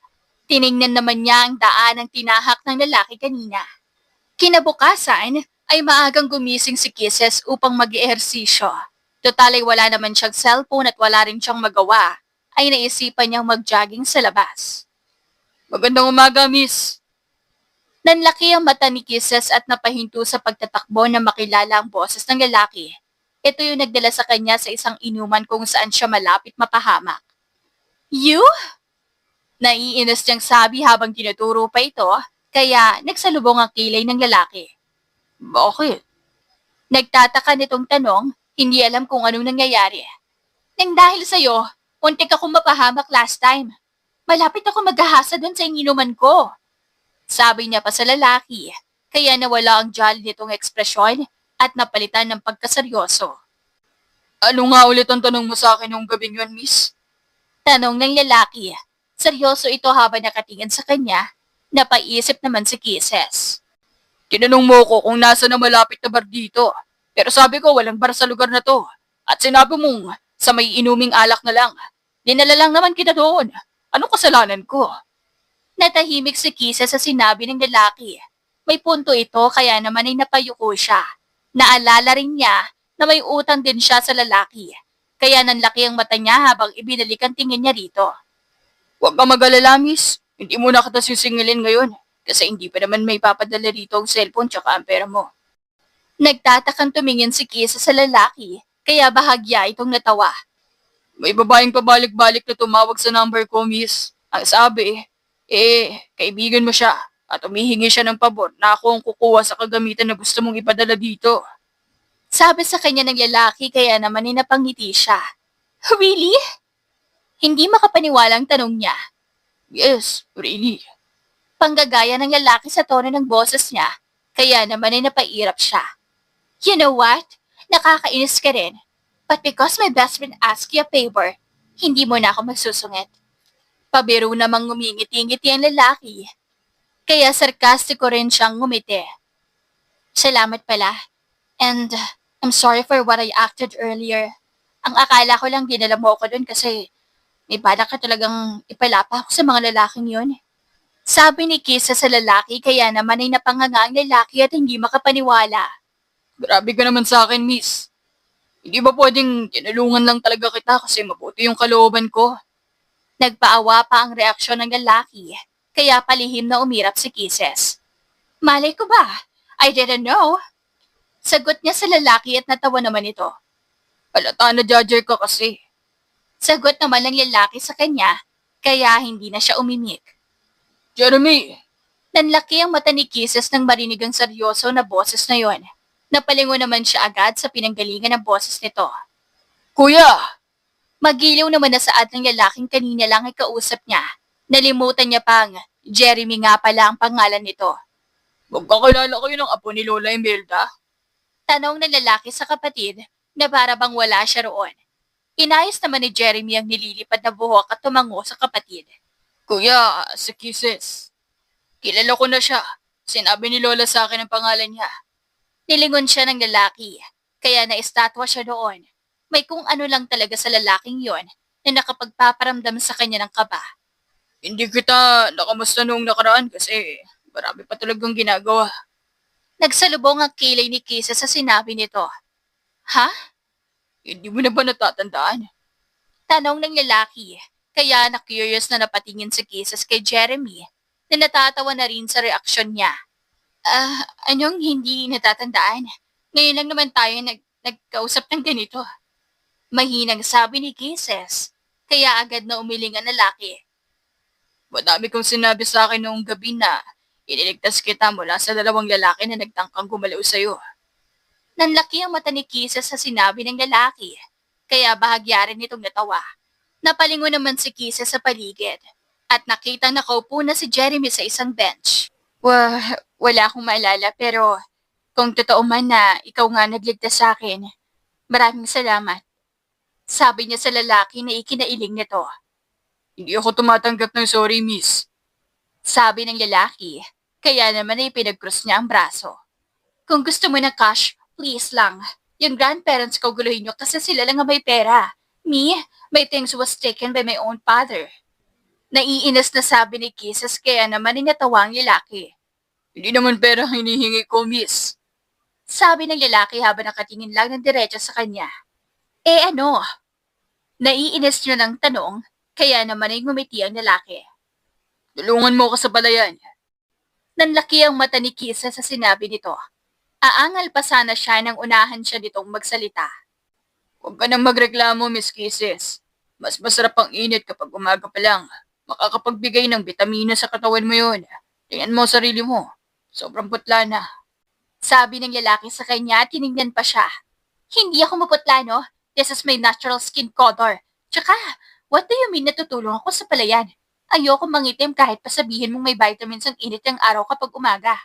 Tiningnan naman niya ang daan ng tinahak ng lalaki kanina. Kinabukasan ay maagang gumising si Kisses upang mag-ehersisyo. Total ay wala naman siyang cellphone at wala rin siyang magawa, ay naisipan niyang mag-jogging sa labas. Magandang umaga, miss. Nanlaki ang mata ni Kisses at napahinto sa pagtatakbo na makilala ang boses ng lalaki. Ito yung nagdala sa kanya sa isang inuman kung saan siya malapit mapahamak. You? Naiinis niyang sabi habang tinuturo pa ito, kaya nagsalubong ang kilay ng lalaki. Bakit? Nagtataka nitong tanong, hindi alam kung anong nangyayari. Nang dahil sa'yo, untik akong mapahamak last time. Malapit ako maghahasa doon sa inuman ko. Sabi niya pa sa lalaki, kaya nawala ang jolly nitong ekspresyon at napalitan ng pagkaseryoso. Ano nga ulit ang tanong mo sa akin nung gabing yun, miss? Tanong ng lalaki. Seryoso ito habang nakatingin sa kanya, napaisip naman si Kisses. Tinanong mo ko kung nasa na malapit na bar dito. Pero sabi ko walang bar sa lugar na to. At sinabi mong sa may inuming alak na lang. Dinala lang naman kita doon. Anong kasalanan ko? Natahimik si Kisses sa sinabi ng lalaki. May punto ito kaya naman ay napayuko siya. Naalala rin niya na may utang din siya sa lalaki. Kaya nanlaki ang mata niya habang ibinalik ang tingin niya rito. Huwag ka mag-alala, miss. Hindi mo na kita sisingilin ngayon. Kasi hindi pa naman may papadala rito ang cellphone tsaka ang pera mo. Nagtatakang tumingin si Kisses sa lalaki, kaya bahagya itong natawa. May babaeng pabalik-balik na tumawag sa number ko, miss. Ang sabi, kaibigan mo siya. At umihingi siya ng pabor na ako ang kukuha sa kagamitan na gusto mong ipadala dito. Sabi sa kanya ng lalaki kaya naman ay napangiti siya. Really? Hindi makapaniwalang tanong niya. Yes, really. Panggagaya ng lalaki sa tono ng boses niya, kaya naman ay napairap siya. You know what? Nakakainis ka rin. But because my best friend asked you a favor, hindi mo na ako magsusungit. Pabiro namang ngumingiti-ngiti ang lalaki. Kaya sarkastiko rin siyang ngumiti. Salamat pala. And I'm sorry for what I acted earlier. Ang akala ko lang dinala mo ako dun kasi may balak ka talagang ipalapa ako sa mga lalaking yun. Sabi ni Kisa sa lalaki kaya naman ay napanganga ang lalaki at hindi makapaniwala. Grabe ka naman sa akin, miss. Hindi ba pwedeng tinulungan lang talaga kita kasi mabuti yung kalooban ko? Nagpaawa pa ang reaksyon ng lalaki, kaya palihim na umirap si Kisses. Malay ko ba? I didn't know. Sagot niya sa lalaki at natawa naman ito. Halata na judger ka kasi. Sagot naman ng lalaki sa kanya, kaya hindi na siya umimik. Jeremy! Nanlaki ang mata ni Kisses nang marinig ang seryoso na boses na yon. Napalingon naman siya agad sa pinanggalingan ng boses nito. Kuya! Magiliw naman na saad ng lalaking kanina lang ay kausap niya. Nalimutan niya pang Jeremy nga pala ang pangalan nito. Magkakilala kayo ng apo ni Lola Imelda? Tanong ng lalaki sa kapatid na para bang wala siya roon. Inayos naman ni Jeremy ang nililipad na buhok at tumango sa kapatid. Kuya, si Kisses. Kilala ko na siya. Sinabi ni Lola sa akin ang pangalan niya. Nilingon siya ng lalaki, kaya naistatwa siya doon. May kung ano lang talaga sa lalaking yon na nakapagpaparamdam sa kanya ng kaba. Hindi kita nakamusta noong nakaraan kasi marami pa talagang ginagawa. Nagsalubong ang kilay ni Kisa sa sinabi nito. Ha? Hindi mo na ba natatandaan? Tanong ng lalaki, kaya na-curious na napatingin si Kisses kay Jeremy na natatawa na rin sa reaksyon niya. Anong hindi natatandaan? Ngayon lang naman tayo nagkausap ng ganito. Mahinang sabi ni Kisses, kaya agad na umiling ang lalaki. Madami kong sinabi sa akin noong gabi na Iniligtas kita mula sa dalawang lalaki na nagtangkang gumalaw sa'yo. Nanlaki ang mata ni Kisses sa sinabi ng lalaki, kaya bahagya rin itong natawa. Napalingon naman si Kisses sa paligid, at nakita nakaupo na si Jeremy sa isang bench. Wala akong maalala pero kung totoo man na ikaw nga nagligtas sa akin, maraming salamat. Sabi niya sa lalaki na ikinailing nito. Hindi ako tumatanggap ng sorry, miss. Sabi ng lalaki, kaya naman ay pinag-cross niya ang braso. Kung gusto mo ng cash, please lang. Yung grandparents ko guluhin niyo kasi sila lang ang may pera. Me, my things was taken by my own father. Naiinis na sabi ni Kisses kaya naman ay natawa ang lalaki. Hindi naman pera ang hinihingi ko, miss. Sabi ng lalaki habang nakatingin lang ng diretso sa kanya. Eh ano? Naiinis niyo ng tanong, kaya naman ay ngumiti ang lalaki. Tulungan mo ako sa palayan. Nanlaki ang mata ni Kisses sa sinabi nito. Aangal pa sana siya nang unahan siya nitong magsalita. Huwag ka nang magreklamo, Miss Kisses. Mas masarap ang init kapag umaga pa lang. Makakapagbigay ng bitamina sa katawan mo yun. Tingnan mo ang sarili mo. Sobrang putla na. Sabi ng lalaki sa kanya at tinignan pa siya. Hindi ako maputla, no? This is my natural skin color. Tsaka, what do you mean natutulong ako sa palayan? Ayoko mangitim kahit pasabihin mong may vitamins ang init ng araw kapag umaga.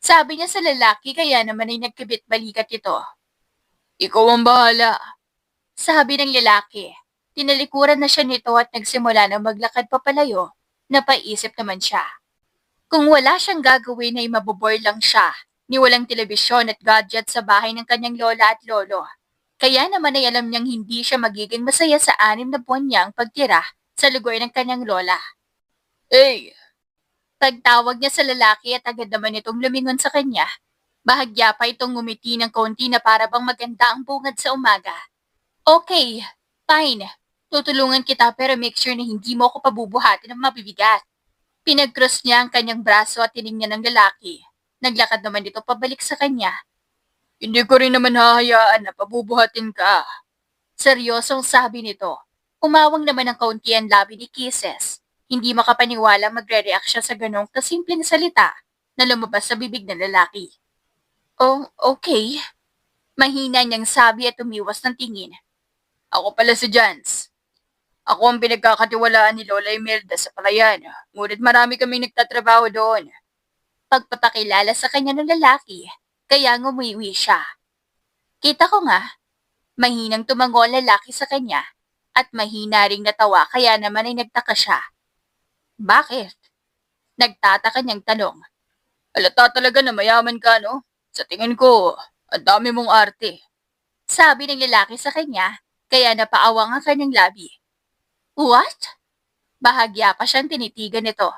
Sabi niya sa lalaki kaya naman ay nagkibit balikat ito. Ikaw ang bahala. Sabi ng lalaki. Tinalikuran na siya nito at nagsimula na maglakad papalayo. Napaisip naman siya. Kung wala siyang gagawin ay mabobore lang siya ni walang telebisyon at gadget sa bahay ng kanyang lola at lolo. Kaya naman ay alam niyang hindi siya magiging masaya sa 6 na buwan niyang pagtira sa lugar ng kanyang lola. Hey! Pagtawag niya sa lalaki at agad naman itong lumingon sa kanya. Bahagya pa itong ngumiti ng konti na para bang maganda ang bungad sa umaga. Okay, fine. Tutulungan kita pero make sure na hindi mo ako pabubuhatin ng mabibigat. Pinag-cross niya ang kanyang braso at tiningnan ng lalaki. Naglakad naman ito pabalik sa kanya. Hindi ko rin naman hahayaan na pabubuhatin ka. Seryosong sabi nito. Umawang naman ng kaunti ang labi ni Kisses. Hindi makapaniwala magre-react siya sa ganong kasimpleng salita na lumabas sa bibig ng lalaki. Oh, okay. Mahina niyang sabi at umiwas ng tingin. Ako pala si Jans. Ako ang pinagkakatiwalaan ni Lola Imelda sa palayan. Ngunit marami kaming nagtatrabaho doon. Pagpapakilala sa kanya ng lalaki, kaya ngumiwi siya. Kita ko nga, mahinang tumango ang lalaki sa kanya at mahina ring natawa kaya naman ay nagtaka siya. Bakit? Nagtataka niyang tanong. Halata talaga na mayaman ka, no? Sa tingin ko, ang dami mong arte. Sabi ng lalaki sa kanya, kaya napaawang ang kanyang labi. What? Bahagya pa siyang tinitigan nito.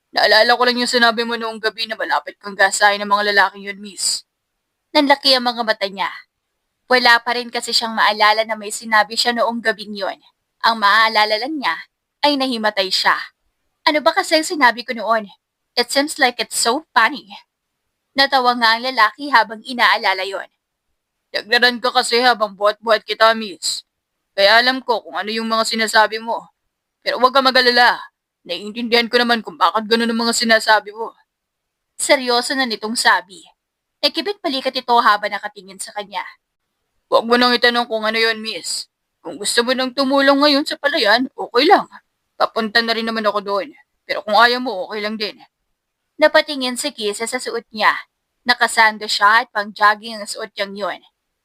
Naalala ko lang yung sinabi mo noong gabi na malapit kang gasahin ng mga lalaking yun, miss. Nanlaki ang mga mata niya. Wala pa rin kasi siyang maalala na may sinabi siya noong gabing yon. Ang maaalala lang niya ay nahimatay siya. Ano ba kasi ang sinabi ko noon? It seems like it's so funny. Natawa nga ang lalaki habang inaalala yon. Naglaran ka kasi habang buhat-buhat kita, miss. Kaya alam ko kung ano yung mga sinasabi mo. Pero huwag ka mag-alala. Naiintindihan ko naman kung bakit ganun ang mga sinasabi mo. Seryoso na nitong sabi. Nakibit balikat ito habang nakatingin sa kanya. Huwag mo nang itanong kung ano yon, miss. Kung gusto mo nang tumulong ngayon sa palayan, okay lang. Papunta na rin naman ako doon. Pero kung ayaw mo, okay lang din. Napatingin si Kisa sa suot niya. Nakasando siya at pang-jogging ang suot niyang yun.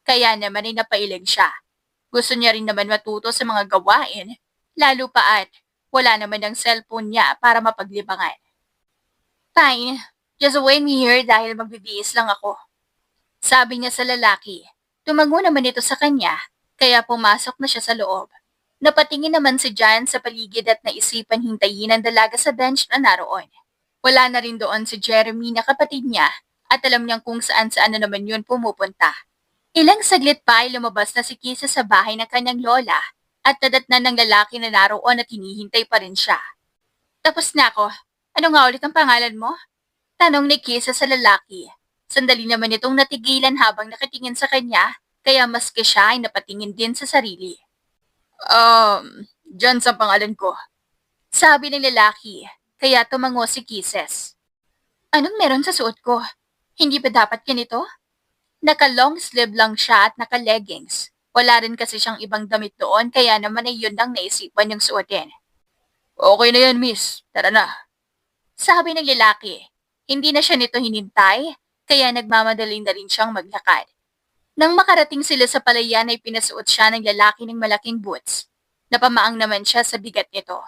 Kaya naman ay napailing siya. Gusto niya rin naman matuto sa mga gawain, lalo pa at wala naman ang cellphone niya para mapaglibangan. Fine, just wait me here dahil magbibihis lang ako. Sabi niya sa lalaki. Tumango naman ito sa kanya, kaya pumasok na siya sa loob. Napatingin naman si Jan sa paligid at naisipan hintayin ang dalaga sa bench na naroon. Wala na rin doon si Jeremy na kapatid niya at alam niyang kung saan-saan na naman yun pumupunta. Ilang saglit pa ay lumabas na si Kisa sa bahay ng kanyang lola at nadatnan ng lalaki na naroon at hinihintay pa rin siya. Tapos na ako. Ano nga ulit ang pangalan mo? Tanong ni Kisa sa lalaki. Sandali naman itong natigilan habang nakatingin sa kanya, kaya maski siya ay napatingin din sa sarili. Jans ang pangalan ko. Sabi ng lalaki, kaya tumango si Kisses. Anong meron sa suot ko? Hindi ba dapat ganito? Naka-long sleeve lang siya at naka-leggings. Wala rin kasi siyang ibang damit doon kaya naman ay yun lang naisipan yung suotin. Okay na yan, miss. Tara na. Sabi ng lalaki, hindi na siya nito hinintay, kaya nagmamadali na rin siyang maglakad. Nang makarating sila sa palayan ay pinasuot siya ng lalaki ng malaking boots. Napamaang naman siya sa bigat nito.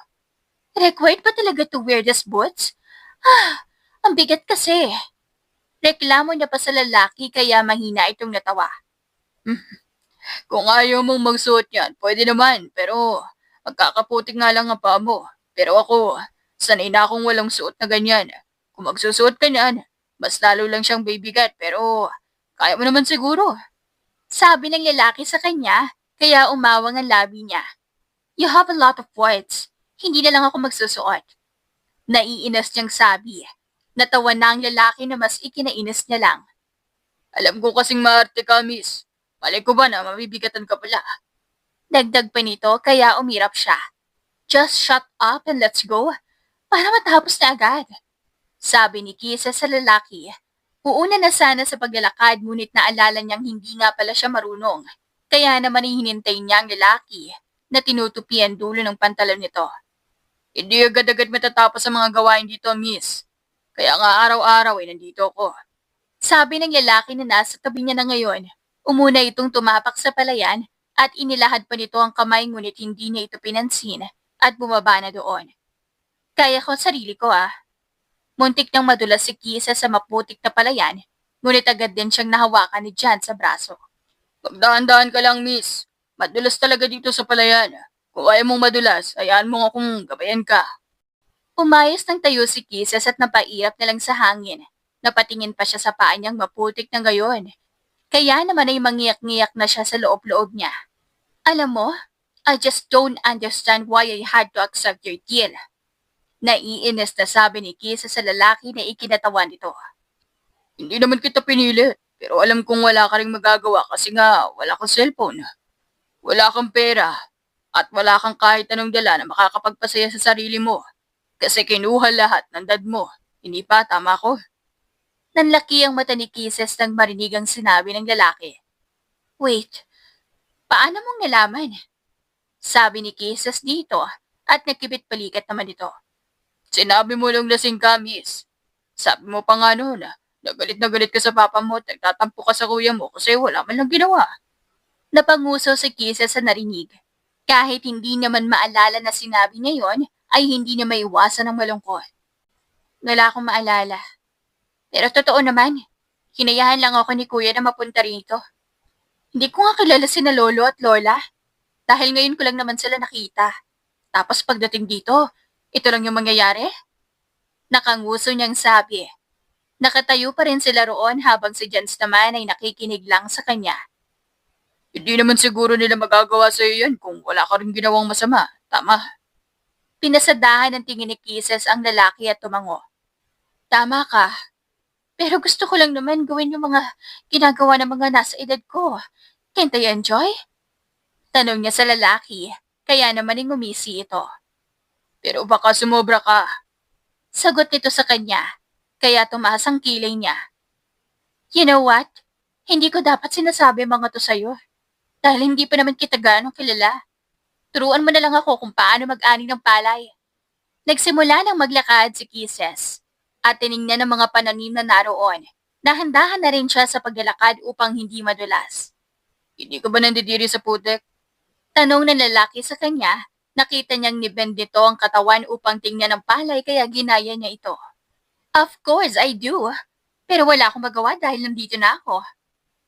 Required pa talaga to wear these boots? Ang bigat kasi. Reklamo niya pa sa lalaki kaya mahina itong natawa. Kung ayaw mong magsuot yan, pwede naman. Pero magkakaputik nga lang ang paa mo. Pero ako, sanay na akong walang suot na ganyan. Kung magsusuot ka niyan, mas lalo lang siyang bibigat. Pero kaya mo naman siguro. Sabi ng lalaki sa kanya, kaya umawang ang labi niya. You have a lot of words. Hindi na lang ako magsusuot. Naiinis niyang sabi. Natawa na ang lalaki na mas ikinainis niya lang. Alam ko kasing maarte ka, miss. Malay ko ba na mabibigatan ka pala? Dagdag pa nito kaya umirap siya. Just shut up and let's go. Para matapos na agad. Sabi ni Kisa sa lalaki. Uuna na sana sa paglalakad ngunit naalala niyang hindi nga pala siya marunong. Kaya naman hinintay niya ang lalaki na tinutupi ang dulo ng pantalon nito. Hindi agad-agad matatapos ang mga gawain dito, miss. Kaya nga araw-araw ay nandito ako. Sabi ng lalaki na nasa tabi niya na ngayon. Umuna itong tumapak sa palayan at inilahad pa nito ang kamay ngunit hindi niya ito pinansin at bumaba na doon. Kaya ko sarili ko Muntik nang madulas si Kisa sa maputik na palayan, ngunit agad din siyang nahawakan ni Jan sa braso. Magdahan-dahan ka lang, miss. Madulas talaga dito sa palayan. Kung ayaw mong madulas, hayaan mo akong gabayan ka. Umayos ng tayo si Kisses at napairap na lang sa hangin. Napatingin pa siya sa paa niyang maputik na gayon. Kaya naman ay mangiyak-ngiyak na siya sa loob-loob niya. Alam mo, I just don't understand why I had to accept your deal. Naiinis na sabi ni Kisses sa lalaki na ikinatawa nito. Hindi naman kita pinilit, pero alam kong wala ka ring magagawa kasi nga wala kang cellphone. Wala kang pera, at wala kang kahit anong dala na makakapagpasaya sa sarili mo. Kasi kinuha lahat ng dad mo. Hindi pa, tama ko? Nanlaki ang mata ni Kisses nang marinig ang sinabi ng lalaki. Wait, paano mong nalaman? Sabi ni Kisses dito at nagkibit balikat naman ito. Sinabi mo lang lasing ka, miss. Sabi mo pa nga noon na galit ka sa papa mo at nagtatampo ka sa kuya mo kasi wala man lang ginawa. Napanguso si Kisses sa narinig. Kahit hindi naman maalala na sinabi niya yon, ay hindi na maiwasan ng malungkot. Wala akong maalala. Pero totoo naman, hinayahan lang ako ni kuya na mapunta rito. Hindi ko nga kilala sina lolo at lola. Dahil ngayon ko lang naman sila nakita. Tapos pagdating dito, ito lang yung mangyayari? Nakanguso niyang sabi. Nakatayo pa rin sila roon habang si Jans naman ay nakikinig lang sa kanya. Hindi naman siguro nila magagawa sa iyo yan kung wala ka rin ginawang masama. Tama. Pinasadahan ng tingin ni Kisses ang lalaki at tumango. Tama ka. Pero gusto ko lang naman gawin yung mga ginagawa ng mga nasa edad ko. Can't I enjoy? Tanong niya sa lalaki, kaya naman ay ngumisi ito. Pero baka sumobra ka. Sagot nito sa kanya, kaya tumaas ang kilay niya. You know what? Hindi ko dapat sinasabi mga to sa'yo. Dahil hindi pa naman kita gaano kilala. Turuan mo na lang ako kung paano mag-ani ng palay. Nagsimula nang maglakad si Kisses at tiningnan ng mga pananim na naroon. Dahan-dahan na rin siya sa paglalakad upang hindi madulas. Hindi ka ba nandidiri sa putek? Tanong ng lalaki sa kanya. Nakita niyang ni-bend nito ang katawan upang tingnan ang palay kaya ginaya niya ito. Of course, I do. Pero wala akong magawa dahil nandito na ako.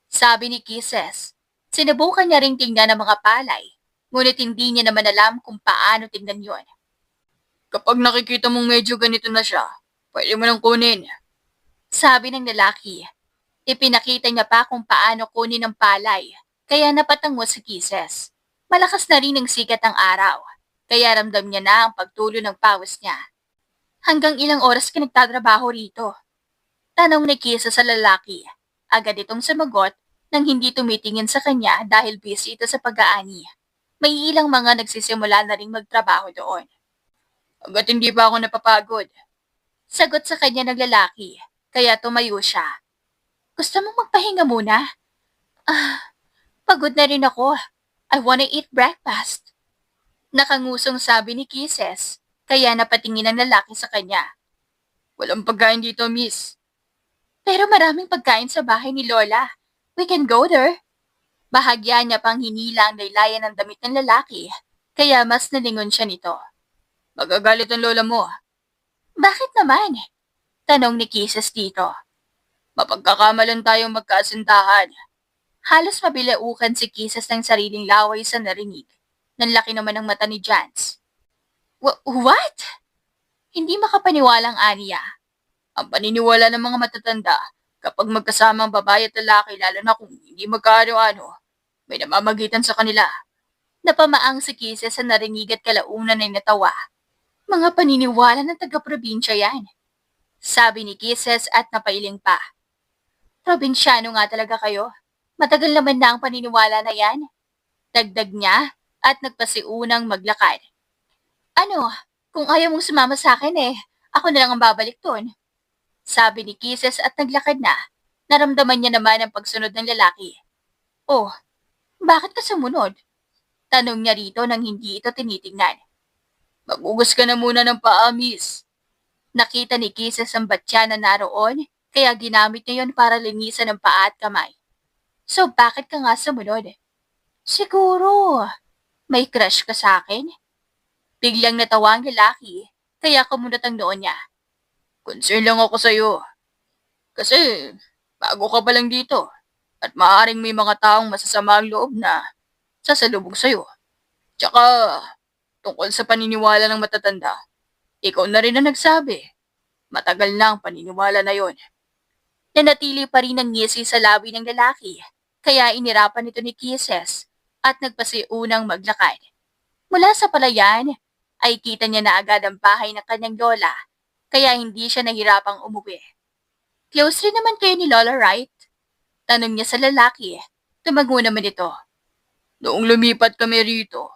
Sabi ni Kisses. Sinubukan niya ring tingnan ang mga palay, ngunit hindi niya naman alam kung paano tingnan yon. Kapag nakikita mong medyo ganito na siya, pwede mo nang kunin. Sabi ng lalaki. Ipinakita niya pa kung paano kunin ang palay, kaya napatango si Kisses. Malakas na rin ang sikat ng araw, kaya ramdam niya na ang pagtulo ng pawis niya. Hanggang ilang oras ka nagtatrabaho rito? Tanong ni Kisses sa lalaki. Agad itong sumagot nang hindi tumitingin sa kanya dahil busy ito sa pag-aani. May ilang mga nagsisimula na ring magtrabaho doon. Hanggat hindi pa ako napapagod. Sagot sa kanya ng lalaki. kaya tumayo siya. Gusto mong magpahinga muna? Pagod na rin ako. I wanna eat breakfast. Nakangusong sabi ni Kisses, kaya napatingin ang lalaki sa kanya. Walang pagkain dito, miss. Pero maraming pagkain sa bahay ni Lola. We can go there. Bahagya niya pang hinila ang laylayan ng damit ng lalaki, kaya mas nalingon siya nito. Magagalit ang lola mo. Bakit naman? Tanong ni Kisses dito. Mapagkakamalan tayong magkasintahan. Halos mabilaukan si Kisses ng sariling laway sa narinig. Nanlaki naman ang mata ni Jans. What? Hindi makapaniwalang aniya. Ang paniniwala ng mga matatanda, kapag magkasama ang babae at lalaki, lalo na kung hindi magkaano-ano, may namamagitan sa kanila. Napamaang si Kisses sa narinig at kalaunan ay natawa. Mga paniniwala ng taga-probinsya yan. Sabi ni Kisses at napailing pa. Probinsyano nga talaga kayo. Matagal naman na ang paniniwala na yan. Dagdag niya at nagpasiunang maglakad. Ano, kung ayaw mong sumama sa akin ako na lang ang babalik doon. Sabi ni Kisses at naglakad na. Naramdaman niya naman ang pagsunod ng lalaki. Oh, bakit ka sumunod? Tanong niya rito nang hindi ito tinitingnan. Magugas ka na muna ng paa, miss. Nakita ni Kisses ang batya na naroon, kaya ginamit niya yon para linisan ang paa at kamay. So bakit ka nga sumunod? Siguro, may crush ka sa akin? Biglang natawa ang lalaki, kaya kumunot ang noon niya. Concern lang ako sa'yo. Kasi, bago ka pa lang dito. At maaaring may mga taong masasama ang loob na sasalubog sa'yo. Tsaka, tungkol sa paniniwala ng matatanda, ikaw na rin ang nagsabi. Matagal na ang paniniwala na yon. Nanatili pa rin ang ngisi sa labi ng lalaki, kaya inirapan ito ni Kisses at nagpasiunang maglakad. Mula sa palayan, ay kita niya na agad ang bahay ng kanyang lola, kaya hindi siya nahirapang umuwi. Close rin naman kayo ni Lola, right? Tanong niya sa lalaki. Tumago naman ito. Noong lumipat kami rito,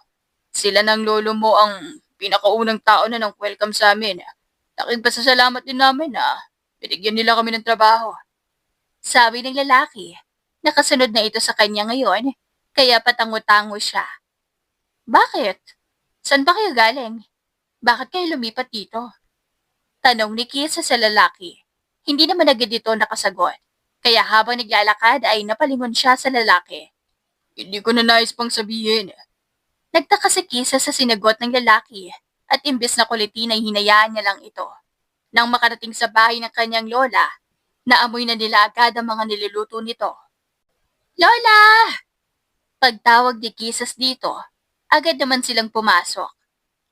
sila ng lolo mo ang pinakaunang tao na nang-welcome sa amin. Laking pasasalamat din namin na binigyan nila kami ng trabaho. Sabi ng lalaki. Nakasunod na ito sa kanya ngayon, kaya patango-tango siya. Bakit? Saan ba kayo galing? Bakit kayo lumipat dito? Tanong ni Kisses sa lalaki. Hindi naman agad ito nakasagot, kaya habang naglalakad ay napalingon siya sa lalaki. Hindi ko na nais pang sabihin. Nagtaka si Kisses sa sinagot ng lalaki at imbes na kulitin ay hinayaan niya lang ito. Nang makarating sa bahay ng kanyang lola, naamoy na nila agad ang mga niluluto nito. Lola! Pagtawag ni Kisses dito, agad naman silang pumasok.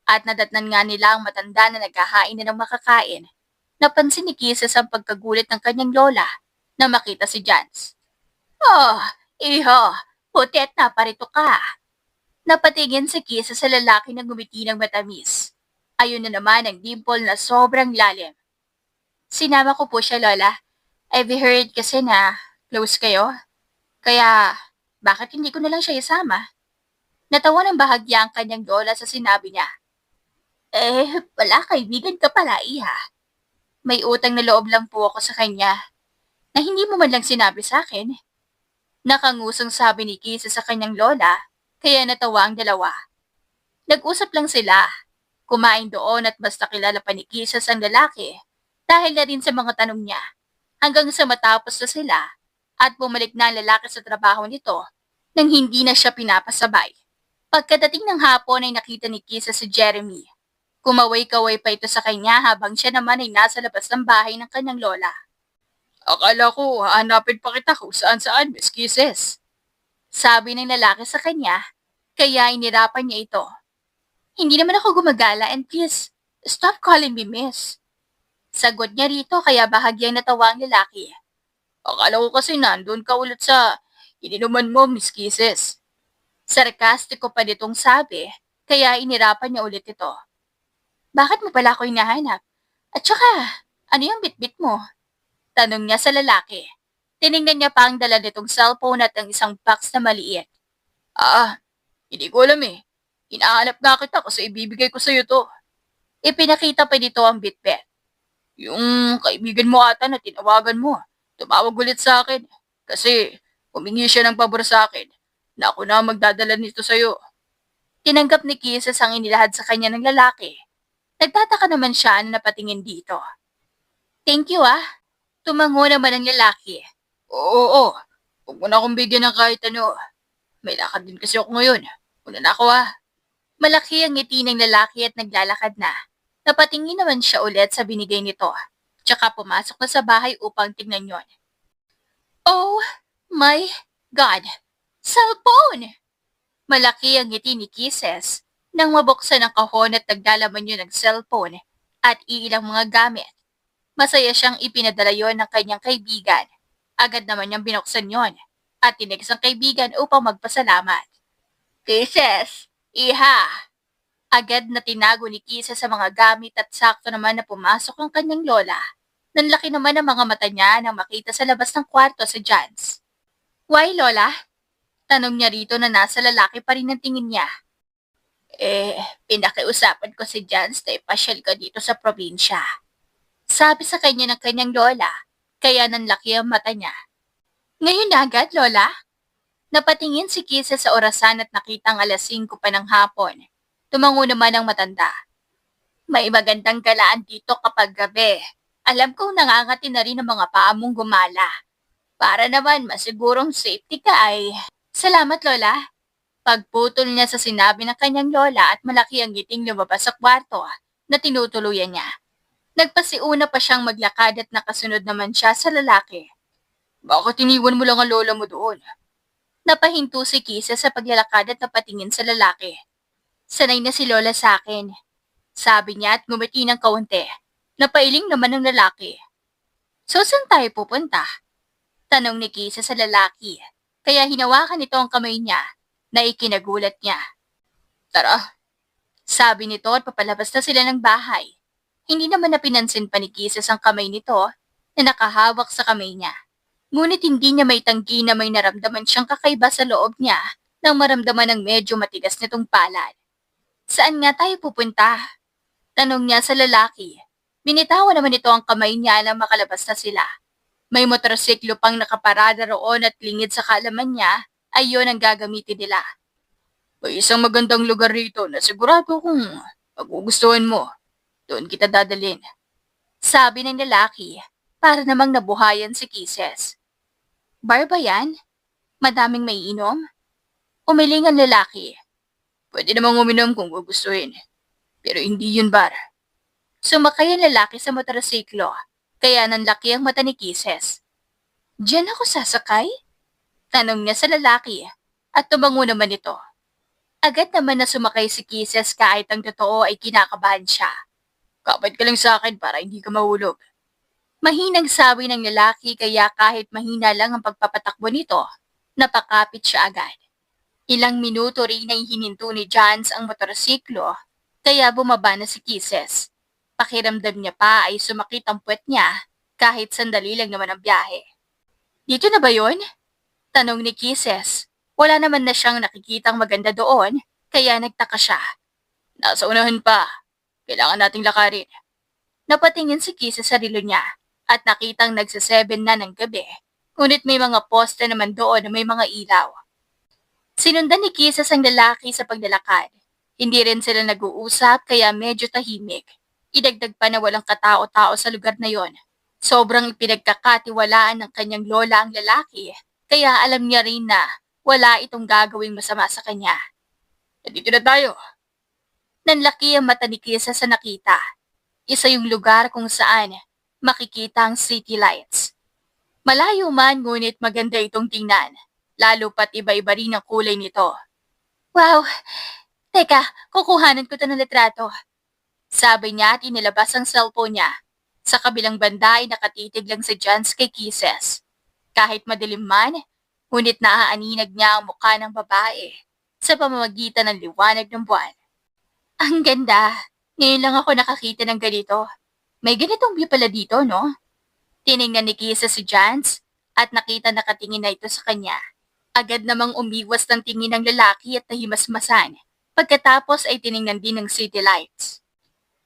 At nadatnan nga nila ang matanda na naghahain na ng makakain. Napansin ni Kisses ang pagkagulit ng kanyang lola na makita si Jans. Oh, iho, puti at naparito ka. Napatingin si Kisses sa lalaki na ngumiti ng matamis. Ayun na naman ang dimple na sobrang lalim. Sinama ko po siya, Lola. I've heard kasi na close kayo. Kaya, bakit hindi ko na lang siya isama? Natawa ng bahagya ang kanyang lola sa sinabi niya. Wala, kaibigan ka pala, iha. May utang na loob lang po ako sa kanya na hindi mo man lang sinabi sa akin. Nakangusong sabi ni Kisses sa kanyang lola, kaya natawa ang dalawa. Nag-usap lang sila. Kumain doon at basta kilala pa ni Kisses ang lalaki dahil na rin sa mga tanong niya. Hanggang sa matapos na sila at bumalik na ang lalaki sa trabaho nito nang hindi na siya pinapasabay. Pagkadating ng hapon ay nakita ni Kisses si Jeremy. Kumaway-kaway pa ito sa kanya habang siya naman ay nasa labas ng bahay ng kanyang lola. Akala ko, hahanapin pa kita kung saan-saan, Miss Kisses. Sabi ng lalaki sa kanya, kaya inirapan niya ito. Hindi naman ako gumagala and please, stop calling me miss. Sagot niya rito kaya bahagyang natawa ang lalaki. Akala ko kasi nandun ka ulit sa ininuman mo, Miss Kisses. Sarkastiko pa nitong sabi, kaya inirapan niya ulit ito. Bakit mo pala ako hinahanap? At saka, ano yung bitbit mo? Tanong niya sa lalaki. Tiningnan niya pa ang dala nitong cellphone at ang isang box na maliit. Hindi ko alam eh. Hinahanap nga kita kasi ibibigay ko sa'yo to. Ipinakita pa nito ang bitbit. Yung kaibigan mo ata na tinawagan mo, tumawag ulit sa akin. Kasi humingi siya ng pabor sa akin na ako na magdadala nito sa'yo. Tinanggap ni Kisses ang inilahad sa kanya ng lalaki. Nagtataka naman siya na napatingin dito. Thank you Tumango naman ang lalaki. Oo, huwag mo na akong bigyan ng kahit ano. May lakad din kasi ako ngayon. Una na ako Malaki ang ngiti ng lalaki at naglalakad na. Napatingin naman siya ulit sa binigay nito. Tsaka pumasok na sa bahay upang tignan yon. Oh my God! Cellphone! Malaki ang ngiti ni Kisses nang mabuksan ang kahon at naglalaman yun ng cellphone at iilang mga gamit. Masaya siyang ipinadala yon ng kanyang kaibigan. Agad naman niyang binuksan yon at tinex ang kaibigan upang magpasalamat. Kisses! Iha! Agad na tinago ni Kisses sa mga gamit at sakto naman na pumasok ang kanyang lola. Nanlaki naman ang mga mata niya nang makita sa labas ng kwarto si Jans. Why, Lola? Tanong niya rito na nasa lalaki pa rin ang tingin niya. Pinakiusapan ko si Jans na ipasyal ka dito sa probinsya. Sabi sa kanya ng kanyang lola, kaya nanlaki ang mata niya. Ngayon na agad, Lola? Napatingin si Kisa sa orasan at nakitang alas 5 pa ng hapon. Tumango naman ang matanda. May magandang galaan dito kapag gabi. Alam kong nangangati na rin ang mga paa mong gumala. Para naman masigurong safety ka ay... Salamat, Lola. Pagputol niya sa sinabi ng kanyang lola at malaki ang ngiting lumabas sa kwarto na tinutuluyan niya. Nagpasiuna pa siyang maglakad at nakasunod naman siya sa lalaki. Bakit iniwan mo lang ang lola mo doon? Napahinto si Kisa sa paglalakad at napatingin sa lalaki. Sanay na si Lola sa akin. Sabi niya at ngumiti ng kaunti. Napailing naman ng lalaki. So saan tayo pupunta? Tanong ni Kisa sa lalaki. Kaya hinawakan nito ang kamay niya na ikinagulat niya. Tara. Sabi nito at papalabas na sila ng bahay. Hindi naman napinansin pa ni Kisses ang kamay nito na nakahawak sa kamay niya. Ngunit hindi niya may tanggi na may naramdaman siyang kakaiba sa loob niya nang maramdaman ng medyo matigas nitong palad. Saan nga tayo pupunta? Tanong niya sa lalaki. Binitawan naman ito ang kamay niya nang makalabas na sila. May motorsiklo pang nakaparada roon at lingid sa kaalaman niya ay yun ang gagamitin nila. May isang magandang lugar rito na sigurado kung magugustuhan mo. Doon kita dadalhin. Sabi ng lalaki, para namang nabuhayan si Kisses. Bar ba yan? Madaming may inom? Umiling ang lalaki. Pwede namang uminom kung gugustuhin. Pero hindi yun bar. Sumakay ang lalaki sa motorsiklo, kaya nanlaki ang mata ni Kisses. Diyan ako sasakay? Tanong niya sa lalaki, at tumango naman ito. Agad naman na sumakay si Kisses kahit ang totoo ay kinakabahan siya. Kapit ka lang sa akin para hindi ka mahulog. Mahinang sabi ng lalaki kaya kahit mahina lang ang pagpapatakbo nito, napakapit siya agad. Ilang minuto rin ay hininto ni Jans ang motorsiklo, kaya bumaba na si Kisses. Pakiramdam niya pa ay sumakit ang puwet niya kahit sandali lang naman ang biyahe. Dito na ba yun? Tanong ni Kisses. Wala naman na siyang nakikitang maganda doon, kaya nagtaka siya. Nasa unahan pa. Kailangan nating lakarin. Napatingin si Kisses sa relo niya at nakitang nagsa-7 na ng gabi, ngunit may mga poste naman doon na may mga ilaw. Sinundan ni Kisses ang lalaki sa paglalakad. Hindi rin sila nag-uusap kaya medyo tahimik. Idagdag pa na walang katao-tao sa lugar na yon. Sobrang ipinagkakatiwalaan ng kanyang lola ang lalaki, kaya alam niya rin na wala itong gagawing masama sa kanya. Nandito na tayo. Nanlaki ang mata ni Kisses sa nakita. Isa yung lugar kung saan makikita ang city lights. Malayo man ngunit maganda itong tingnan, lalo pat iba-iba rin ang kulay nito. Wow! Teka, kukuhanan ko ito ng litrato. Sabi niya at inilabas ang cellphone niya. Sa kabilang banda ay nakatitig lang si Jans kay Kisses. Kahit madilim man, ngunit naaaninag niya ang mukha ng babae sa pamamagitan ng liwanag ng buwan. Ang ganda! Ngayon lang ako nakakita ng ganito. May ganitong view pala dito, no? Tiningnan ni Kisses si Jans at nakita nakatingin na ito sa kanya. Agad namang umiwas ng tingin ng lalaki at nahimasmasan. Pagkatapos ay tiningnan din ng city lights.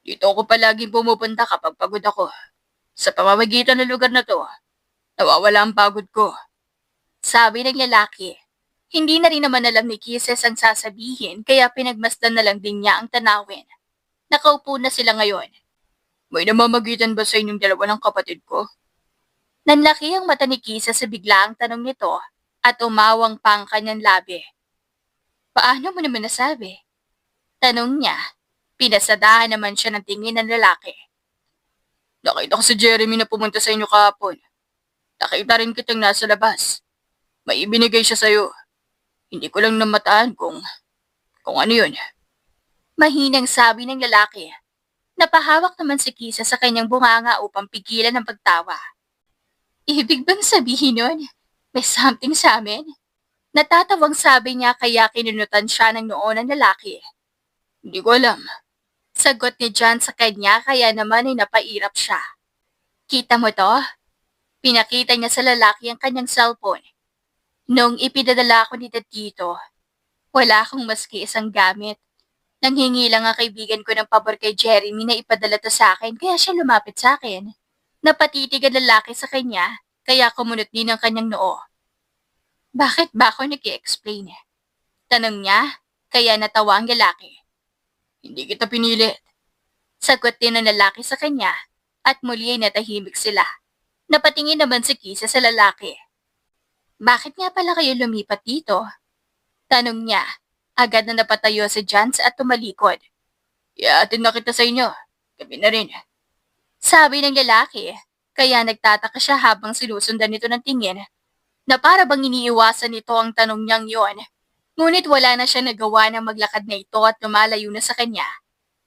Dito ako palaging pumupunta kapag pagod ako. Sa pamamagitan ng lugar na to, nawawala ang pagod ko. Sabi ng lalaki. Hindi na rin naman alam ni Kisses ang sasabihin kaya pinagmasdan na lang din niya ang tanawin. Nakaupo na sila ngayon. May namamagitan ba sa inyong dalawa ng kapatid ko? Nanlaki ang mata ni Kisses sa biglaang tanong nito at umawang pa ang kanyang labi. Paano mo naman nasabi? Tanong niya. Pinasadahan naman siya ng tingin ng lalaki. Nakita ko si Jeremy na pumunta sa inyo kahapon. Nakita rin kitang nasa labas. May ibinigay siya sa'yo. Hindi ko lang namataan kung ano yun. Mahinang sabi ng lalaki. Napahawak naman si Kisa sa kanyang bunganga upang pigilan ang pagtawa. Ibig bang sabihin nun? May something sa amin? Natatawang sabi niya kaya kinunutan siya ng noo ng lalaki. Hindi ko alam. Sagot ni John sa kanya kaya naman ay napairap siya. Kita mo to? Pinakita niya sa lalaki ang kanyang cellphone. Nung ipinadala ko ni Tito, wala akong maski isang gamit. Nanghingi lang ang kaibigan ko ng pabor kay Jeremy na ipadala to sa akin kaya siya lumapit sa akin. Napatitig ang lalaki sa kanya kaya kumunot din ang kanyang noo. Bakit ba ako nag-i-explain? Tanong niya kaya natawa ang lalaki. Hindi kita pinilit. Sagot din ng lalaki sa kanya at muli ay natahimik sila. Napatingin naman si Kisa sa lalaki. Bakit nga pala kayo lumipat dito? Tanong niya. Agad na napatayo si Jans at tumalikod. Iaatid na kita sa inyo. Gabi na rin. Sabi ng lalaki, kaya nagtataka siya habang sinusundan nito ng tingin na para bang iniiwasan nito ang tanong niyang yon. Ngunit wala na siya nagawa ng maglakad na ito at lumalayo na sa kanya.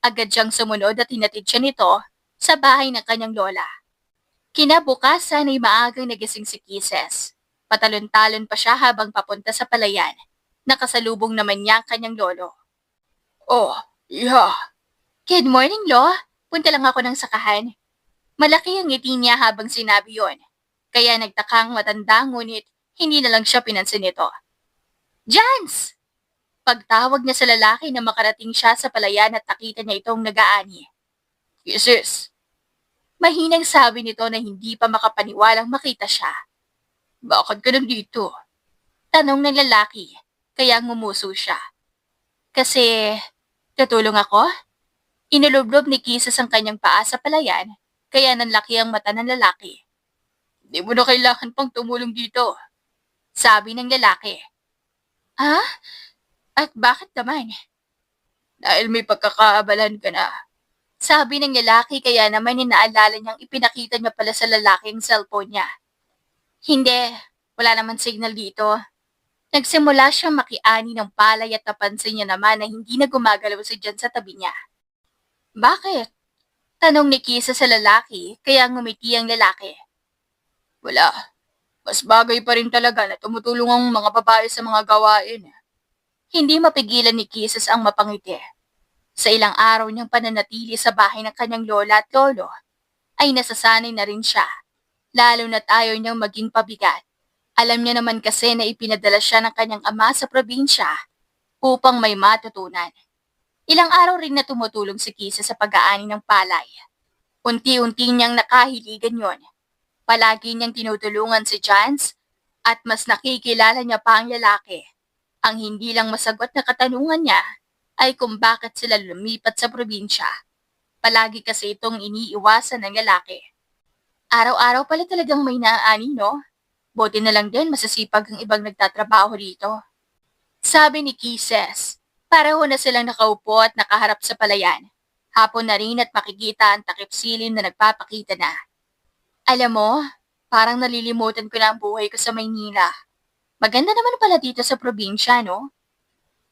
Agad siyang sumunod at hinatid siya nito sa bahay ng kanyang lola. Kinabukasan ay maagang nagising si Kisses. Patalon-talon pa siya habang papunta sa palayan. Nakasalubong naman niya ang kanyang lolo. Oh, iha. Good morning, Lo. Punta lang ako ng sakahan. Malaki ang ngiti niya habang sinabi yon. Kaya nagtakang matanda ngunit hindi na lang siya pinansin nito. Jans! Pagtawag niya sa lalaki na makarating siya sa palayan at nakita niya itong nag-aani. Kisses. Mahinang sabi nito na hindi pa makapaniwalang makita siya. Bakit ka nandito? Tanong ng lalaki, kaya ngumuso siya. Kasi, tutulong ako? Inulublob ni Kisses ang kanyang paa sa palayan, kaya nanlaki ang mata ng lalaki. Hindi mo na kailangan pang tumulong dito. Sabi ng lalaki. Ha? At bakit naman? Dahil may pagkakaabalan ka na. Sabi ng lalaki kaya naman inaalala niyang ipinakita niya pala sa lalaki ang cellphone niya. Hindi, wala naman signal dito. Nagsimula siyang makiani ng palay at napansin niya naman na hindi na gumagalaw si Jan sa tabi niya. Bakit? Tanong ni Kisa sa lalaki kaya ngumiti ang lalaki. Wala. Mas bagay pa rin talaga na tumutulong ang mga babae sa mga gawain. Hindi mapigilan ni Kisses ang mapangiti. Sa ilang araw niyang pananatili sa bahay ng kanyang lola at lolo, ay nasasanay na rin siya, lalo na't ayaw niyang maging pabigat. Alam niya naman kasi na ipinadala siya ng kanyang ama sa probinsya upang may matutunan. Ilang araw rin na tumutulong si Kisa sa pag-aani ng palay. Unti-unti niyang nakahiligan yon. Palagi niyang tinutulungan si Jans at mas nakikilala niya pa ang lalaki. Ang hindi lang masagot na katanungan niya ay kung bakit sila lumipat sa probinsya. Palagi kasi itong iniiwasan ng lalaki. Araw-araw pala talagang may naaani, no? Buti na lang din masasipag ang ibang nagtatrabaho dito. Sabi ni Kisses, pareho na silang nakaupo at nakaharap sa palayan. Hapon na rin at makikita ang takip silim na nagpapakita na. Alam mo, parang nalilimutan ko na ang buhay ko sa Maynila. Maganda naman pala dito sa probinsya, no?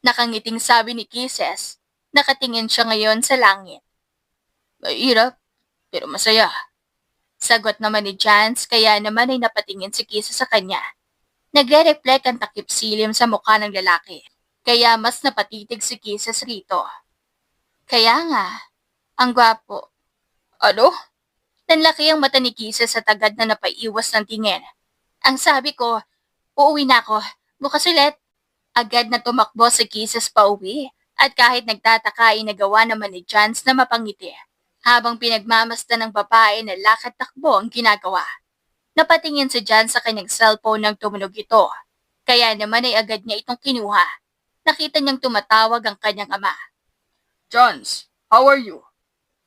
Nakangiting sabi ni Kisses, nakatingin siya ngayon sa langit. Mahirap, pero masaya. Sagot naman ni Jans kaya naman ay napatingin si Kisses sa kanya. Nagre-reflect ang takip silim sa mukha ng lalaki, kaya mas napatitig si Kisses rito. Kaya nga, ang gwapo. Ano? Nanlaki ang mata ni Kisses sa tagad na napaiwas ng tingin. Ang sabi ko, uuwi na ako, bukas ulit. Agad na tumakbo si Kisses pa uwi at kahit nagtataka ay nagawa naman ni Jans na mapangiti. Habang pinagmamasdan ng babae na lakad-takbo ang ginagawa, napatingin si John sa kanyang cellphone nang tumunog ito. Kaya naman ay agad niya itong kinuha. Nakita niyang tumatawag ang kanyang ama. Johns, how are you?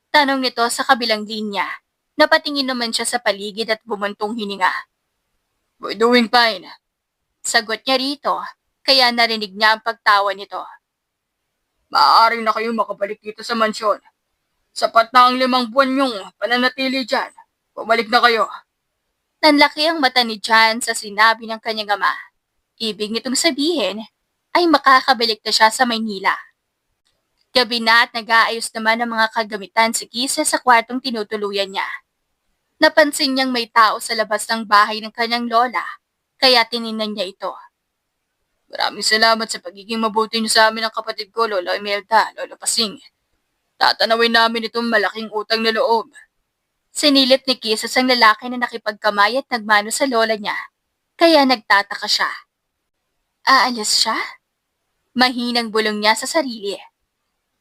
Tanong nito sa kabilang linya. Napatingin naman siya sa paligid at bumuntong hininga. We're doing fine. Sagot niya rito, kaya narinig niya ang pagtawa nito. Maaaring na kayong makabalik dito sa mansyon. Sapat na ang 5 buwan yung pananatili dyan. Bumalik na kayo. Nanlaki ang mata ni John sa sinabi ng kanyang ama. Ibig nitong sabihin ay makakabalik na siya sa Maynila. Gabi na at nag-aayos naman ng mga kagamitan si Kisa sa kwartong tinutuluyan niya. Napansin niyang may tao sa labas ng bahay ng kanyang lola, kaya tiningnan niya ito. Maraming salamat sa pagiging mabuti niyo sa amin ng kapatid ko, Lola Imelda, Lola Pasing. Tatanawin namin itong malaking utang na loob. Sinilit ni Kisas ang lalaki na nakipagkamay at nagmano sa lola niya, kaya nagtataka siya. Aalis siya? Mahinang bulong niya sa sarili.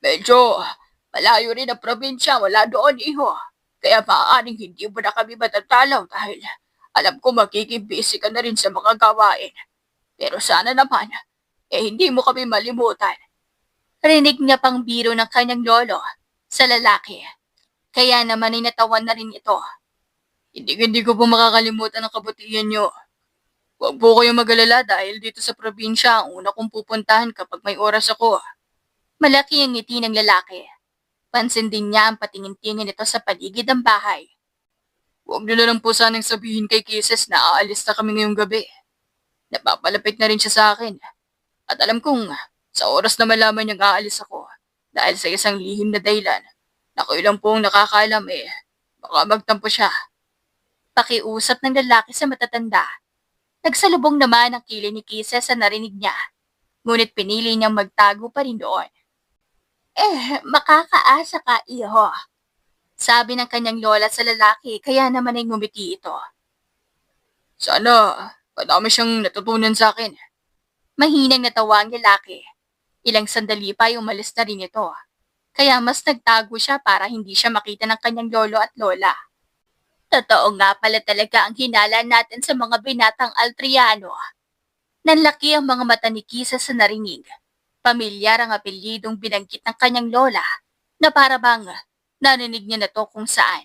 Medyo malayo rin ang probinsya, wala doon, iho. Kaya maaaring hindi mo na kami matatalaw dahil alam ko magiging busy ka na rin sa mga gawain. Pero sana naman, hindi mo kami malimutan. Rinig niya pang biro ng kanyang lolo sa lalaki. Kaya naman ay natawan na rin ito. Hindi ko po makakalimutan ang kabutihan niyo. Huwag po kayong mag-alala dahil dito sa probinsya ang una kong pupuntahan kapag may oras ako. Malaki ang ngiti ng lalaki. Pansin din niya ang patingin-tingin nito sa paligid ng bahay. Huwag niyo na lang po sanang sabihin kay Kisses na aalis na kami ngayong gabi. Napapalapit na rin siya sa akin. At alam kong sa oras na malaman niyang aalis ako dahil sa isang lihim na dahilan na kayo lang po ang nakakaalam baka magtampo siya. Pakiusap ng lalaki sa matatanda. Nagsalubong naman ang kilay ni Kisses sa narinig niya. Ngunit pinili niyang magtago pa rin doon. Makakaasa ka, iho. Sabi ng kanyang lola sa lalaki, kaya naman ay ngumiti ito. Sana madami siyang natutunan sa akin. Mahinang natawa ang lalaki. Ilang sandali pa ay umalis na rin ito. Kaya mas nagtago siya para hindi siya makita ng kanyang lolo at lola. Totoo nga pala talaga ang hinala natin sa mga binatang Altriano. Nanlaki ang mga mata ni Kisa sa narinig. Pamilyar ang apelyidong binanggit ng kanyang lola na para bang narinig niya na to kung saan.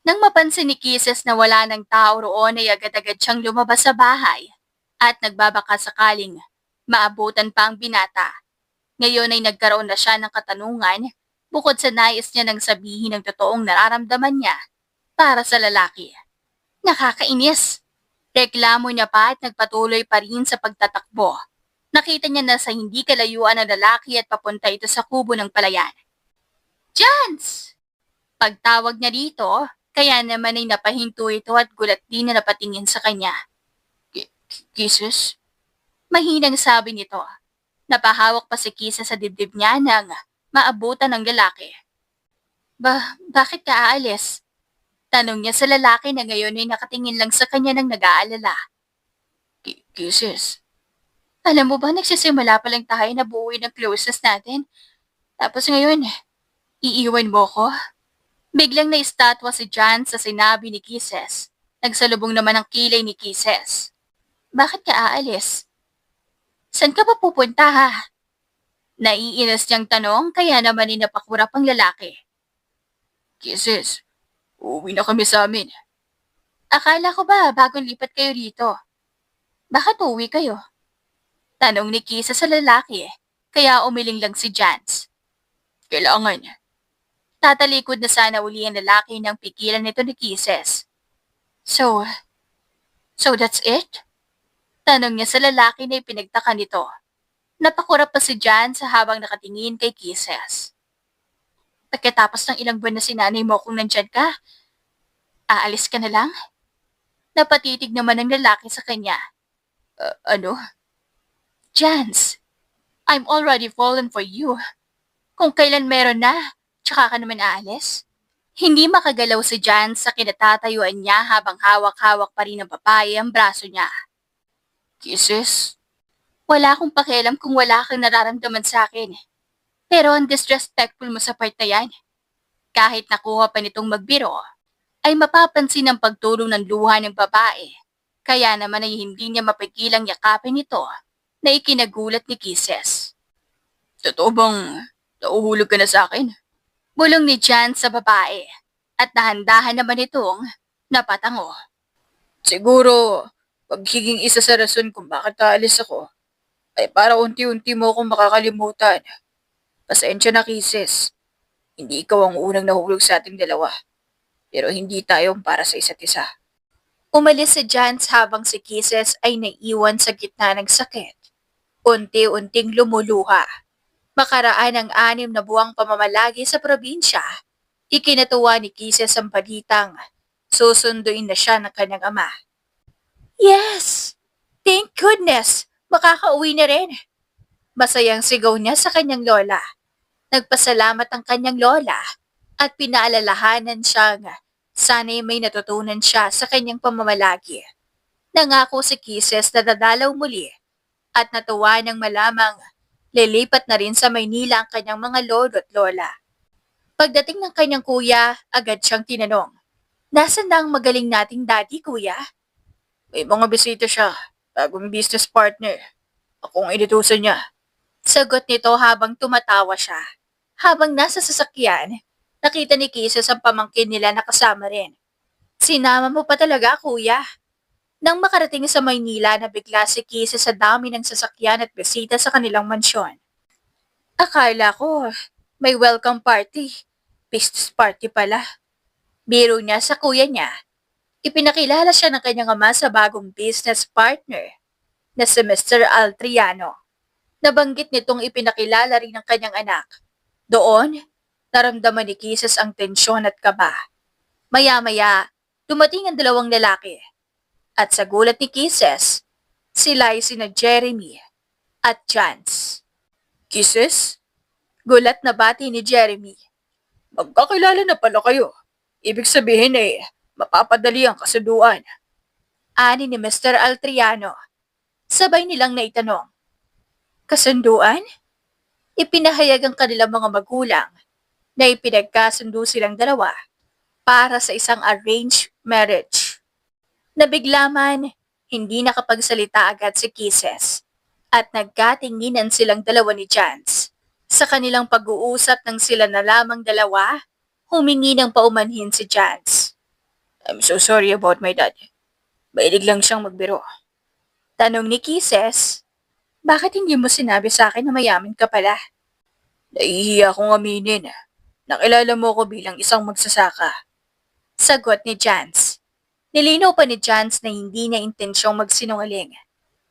Nang mapansin ni Kisses na wala ng tao roon ay agad-agad siyang lumabas sa bahay at nagbabaka sakaling maabutan pa ang binata. Ngayon ay nagkaroon na siya ng katanungan bukod sa nais niya nang sabihin ng totoong nararamdaman niya para sa lalaki. Nakakainis! Reklamo niya pa at nagpatuloy pa rin sa pagtatakbo. Nakita niya na sa hindi kalayuan ng lalaki at papunta ito sa kubo ng palayan. Jans! Pagtawag niya dito, kaya naman ay napahinto ito at gulat din na napatingin sa kanya. Kisses? Mahinang sabi nito. Napahawak pa si Kisa sa dibdib niya nang maabutan ng lalaki. Bakit ka aalis? Tanong niya sa lalaki na ngayon ay nakatingin lang sa kanya ng nag-aalala. Kisses? Alam mo ba, nagsisimula pa lang tayo na buuin ng closeness natin? Tapos ngayon, iiwan mo ko? Biglang naistatwa si John sa sinabi ni Kisses. Nagsalubong naman ang kilay ni Kisses. Bakit ka aalis? San ka pa pupunta ha? Naiinis niyang tanong kaya naman inapakurap ang lalaki. Kisses, uuwi na kami sa amin. Akala ko ba bagong lipat kayo rito? Bakit uuwi kayo? Tanong ni Kisa sa lalaki, kaya umiling lang si Jans. Kailangan. Tatalikod na sana uli ang lalaki nang pigilan nito ni Kisses. So that's it? Tanong niya sa lalaki na ipinagtaka nito. Napakurap pa si Jans habang nakatingin kay Kisses. Pagkatapos ng ilang buwan na sinanay mo kung nandyan ka, aalis ka na lang? Napatitig naman ng lalaki sa kanya. Ano? Jans, I'm already fallen for you. Kung kailan meron na, tsaka ka naman aalis. Hindi makagalaw si Jans sa kinatatayuan niya habang hawak-hawak pa rin ng babae ang braso niya. Kisses? Wala akong pakialam kung wala kang nararamdaman sa akin. Pero ang disrespectful mo sa part na yan. Kahit nakuha pa nitong magbiro, ay mapapansin ang pagtulong ng luha ng babae. Kaya naman ay hindi niya mapigilang yakapin ito na ikinagulat ni Kisses. Totoo bang nauhulog ka na sa akin? Bulong ni Jan sa babae at dahan-dahan naman itong napatango. Siguro, pagiging isa sa rason kung bakit aalis ako, ay para unti-unti mo akong makakalimutan. Pasensya na, Kisses. Hindi ikaw ang unang nahulog sa ating dalawa. Pero hindi tayo para sa isa't isa. Umalis si Jans habang si Kisses ay naiwan sa gitna ng sakit. Unti-unting lumuluha. Makaraan ang 6 na buwang pamamalagi sa probinsya, ikinatuwa ni Kisses ang balitang susunduin na siya ng kanyang ama. Yes! Thank goodness! Makakauwi na rin! Masayang sigaw niya sa kanyang lola. Nagpasalamat ang kanyang lola at pinaalalahanan siyang sana'y may natutunan siya sa kanyang pamamalagi. Nangako si Kisses na dadalaw muli at natuwa ng malamang lilipat na rin sa Maynila ang kanyang mga lolo at lola. Pagdating ng kanyang kuya, agad siyang tinanong, "Nasaan na ang magaling nating daddy, kuya?" May mga bisita siya. Bagong business partner. Akong inutusan niya. Sagot nito habang tumatawa siya. Habang nasa sasakyan, nakita ni Kisses ang pamangkin nila na kasama rin. Sinama mo pa talaga, kuya. Nang makarating sa Maynila, nabigla si Kisses sa dami ng sasakyan at bisita sa kanilang mansyon. Akala ko, may welcome party. Business party pala. Biro niya sa kuya niya. Ipinakilala siya ng kanyang ama sa bagong business partner na si Mr. Altriano. Nabanggit nitong ipinakilala rin ng kanyang anak. Doon, naramdaman ni Kisses ang tensyon at kaba. Maya-maya, dumating ang 2 lalaki. At sa gulat ni Kisses, sila ay sina Jeremy at Jans. Kisses? Gulat na bati ni Jeremy. Magkakilala na pala kayo. Ibig sabihin mapapadali ang kasunduan. Ani ni Mr. Altriano. Sabay nilang naitanong. Kasunduan? Ipinahayag ang kanilang mga magulang na ipinagkasundo silang dalawa para sa isang arranged marriage. Nabigla man, hindi nakapagsalita agad si Kisses at nagkatinginan silang dalawa ni Jans. Sa kanilang pag-uusap ng sila na lamang dalawa, humingi ng paumanhin si Jans. I'm so sorry about my dad. Mahilig lang siyang magbiro. Tanong ni Kisses, bakit hindi mo sinabi sa akin na mayaman ka pala? Nahihiya akong aminin. Nakilala mo ko bilang isang magsasaka. Sagot ni Jans. Nilinaw pa ni Jans na hindi niya intensyong magsinungaling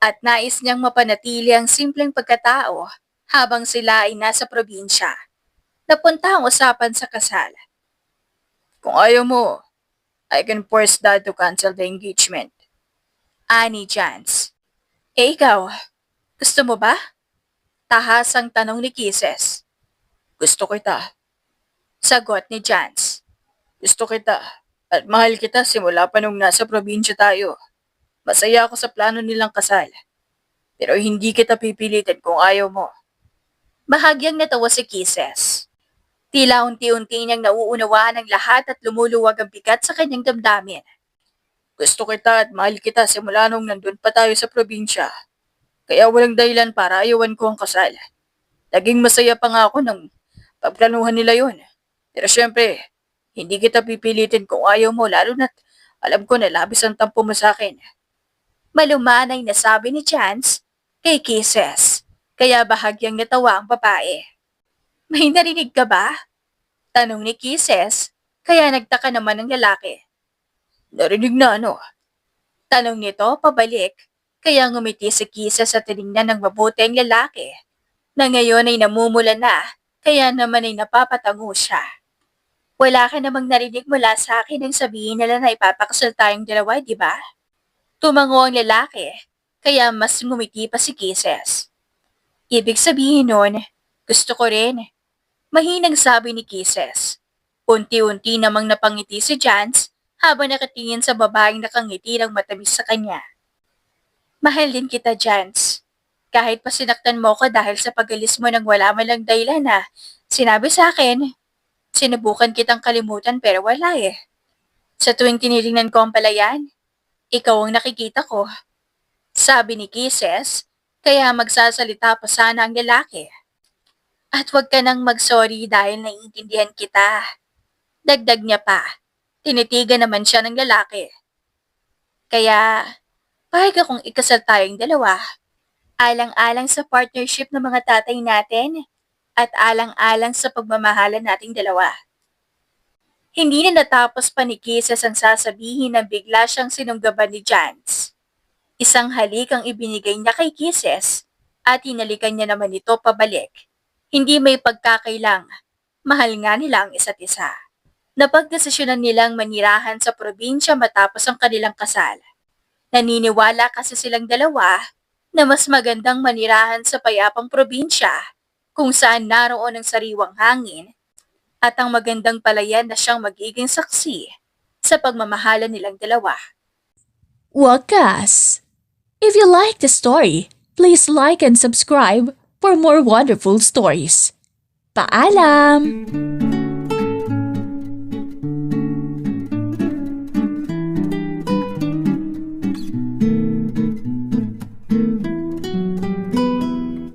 at nais niyang mapanatili ang simpleng pagkatao habang sila ay nasa probinsya. Napunta ang usapan sa kasal. Kung ayaw mo, I can force dad to cancel the engagement. Ani Jans. Ikaw, gusto mo ba? Tahasang tanong ni Kisses. Gusto kita. Sagot ni Jans. Gusto kita. At mahal kita simula pa nung nasa probinsya tayo. Masaya ako sa plano nilang kasal. Pero hindi kita pipilitin kung ayaw mo. Bahagyang natawa si Kisses. Tila unti-unti niyang nauunawaan ang lahat at lumuluwag ang bigat sa kanyang damdamin. Gusto kita at mahal kita simula nung nandun pa tayo sa probinsya. Kaya walang dahilan para ayawan ko ang kasal. Naging masaya pa nga ako nang pagplanuhan nila yon. Pero syempre, hindi kita pipilitin kung ayaw mo lalo na't alam ko na labis ang tampo mo sa akin. Malumanay na sabi ni Chance kay Kisses, kaya bahagyang natawa ang babae. May narinig ka ba? Tanong ni Kisses, kaya nagtaka naman ng lalaki. Narinig na ano? Tanong nito pabalik, kaya ngumiti si Kisses sa tinignan ng mabuti ang lalaki, na ngayon ay namumula na, kaya naman ay napapatango siya. Wala ka namang narinig mula sa akin nang sabihin nila na ipapakasal tayong dalawa, di ba? Tumango ang lalaki, kaya mas ngumiti pa si Kisses. Ibig sabihin nun, gusto ko rin. Mahinang sabi ni Kisses. Unti-unti namang napangiti si Jans habang nakatingin sa babaeng nakangiti ng matamis sa kanya. Mahal din kita, Jans. Kahit pa sinaktan mo ko dahil sa pagalis mo nang wala man lang dahilan na sinabi sa akin, Sinubukan kitang kalimutan pero wala eh. Sa tuwing tinitingnan ko ang palayan, ikaw ang nakikita ko. Sabi ni Kisses, kaya magsasalita pa sana ang lalaki. At huwag ka nang mag-sorry dahil naiintindihan kita. Dagdag niya pa, tinitigan naman siya ng lalaki. Kaya, pahig akong ikasal tayong dalawa. Alang-alang sa partnership ng mga tatay natin at alang-alang sa pagmamahalan nating dalawa. Hindi na natapos pa ni Kisses ang sasabihin na bigla siyang sinunggaban ni Jans. Isang halik ang ibinigay niya kay Kisses at hinalikan niya naman ito pabalik. Hindi may pagkakailang, mahal nga nila ang isa't isa. Napagdesisyonan nilang manirahan sa probinsya matapos ang kanilang kasal. Naniniwala kasi silang dalawa na mas magandang manirahan sa payapang probinsya kung saan naroon ang sariwang hangin at ang magandang palayan na siyang magiging saksi sa pagmamahalan nilang dalawa. Wakas! If you like the story, please like and subscribe for more wonderful stories. Paalam!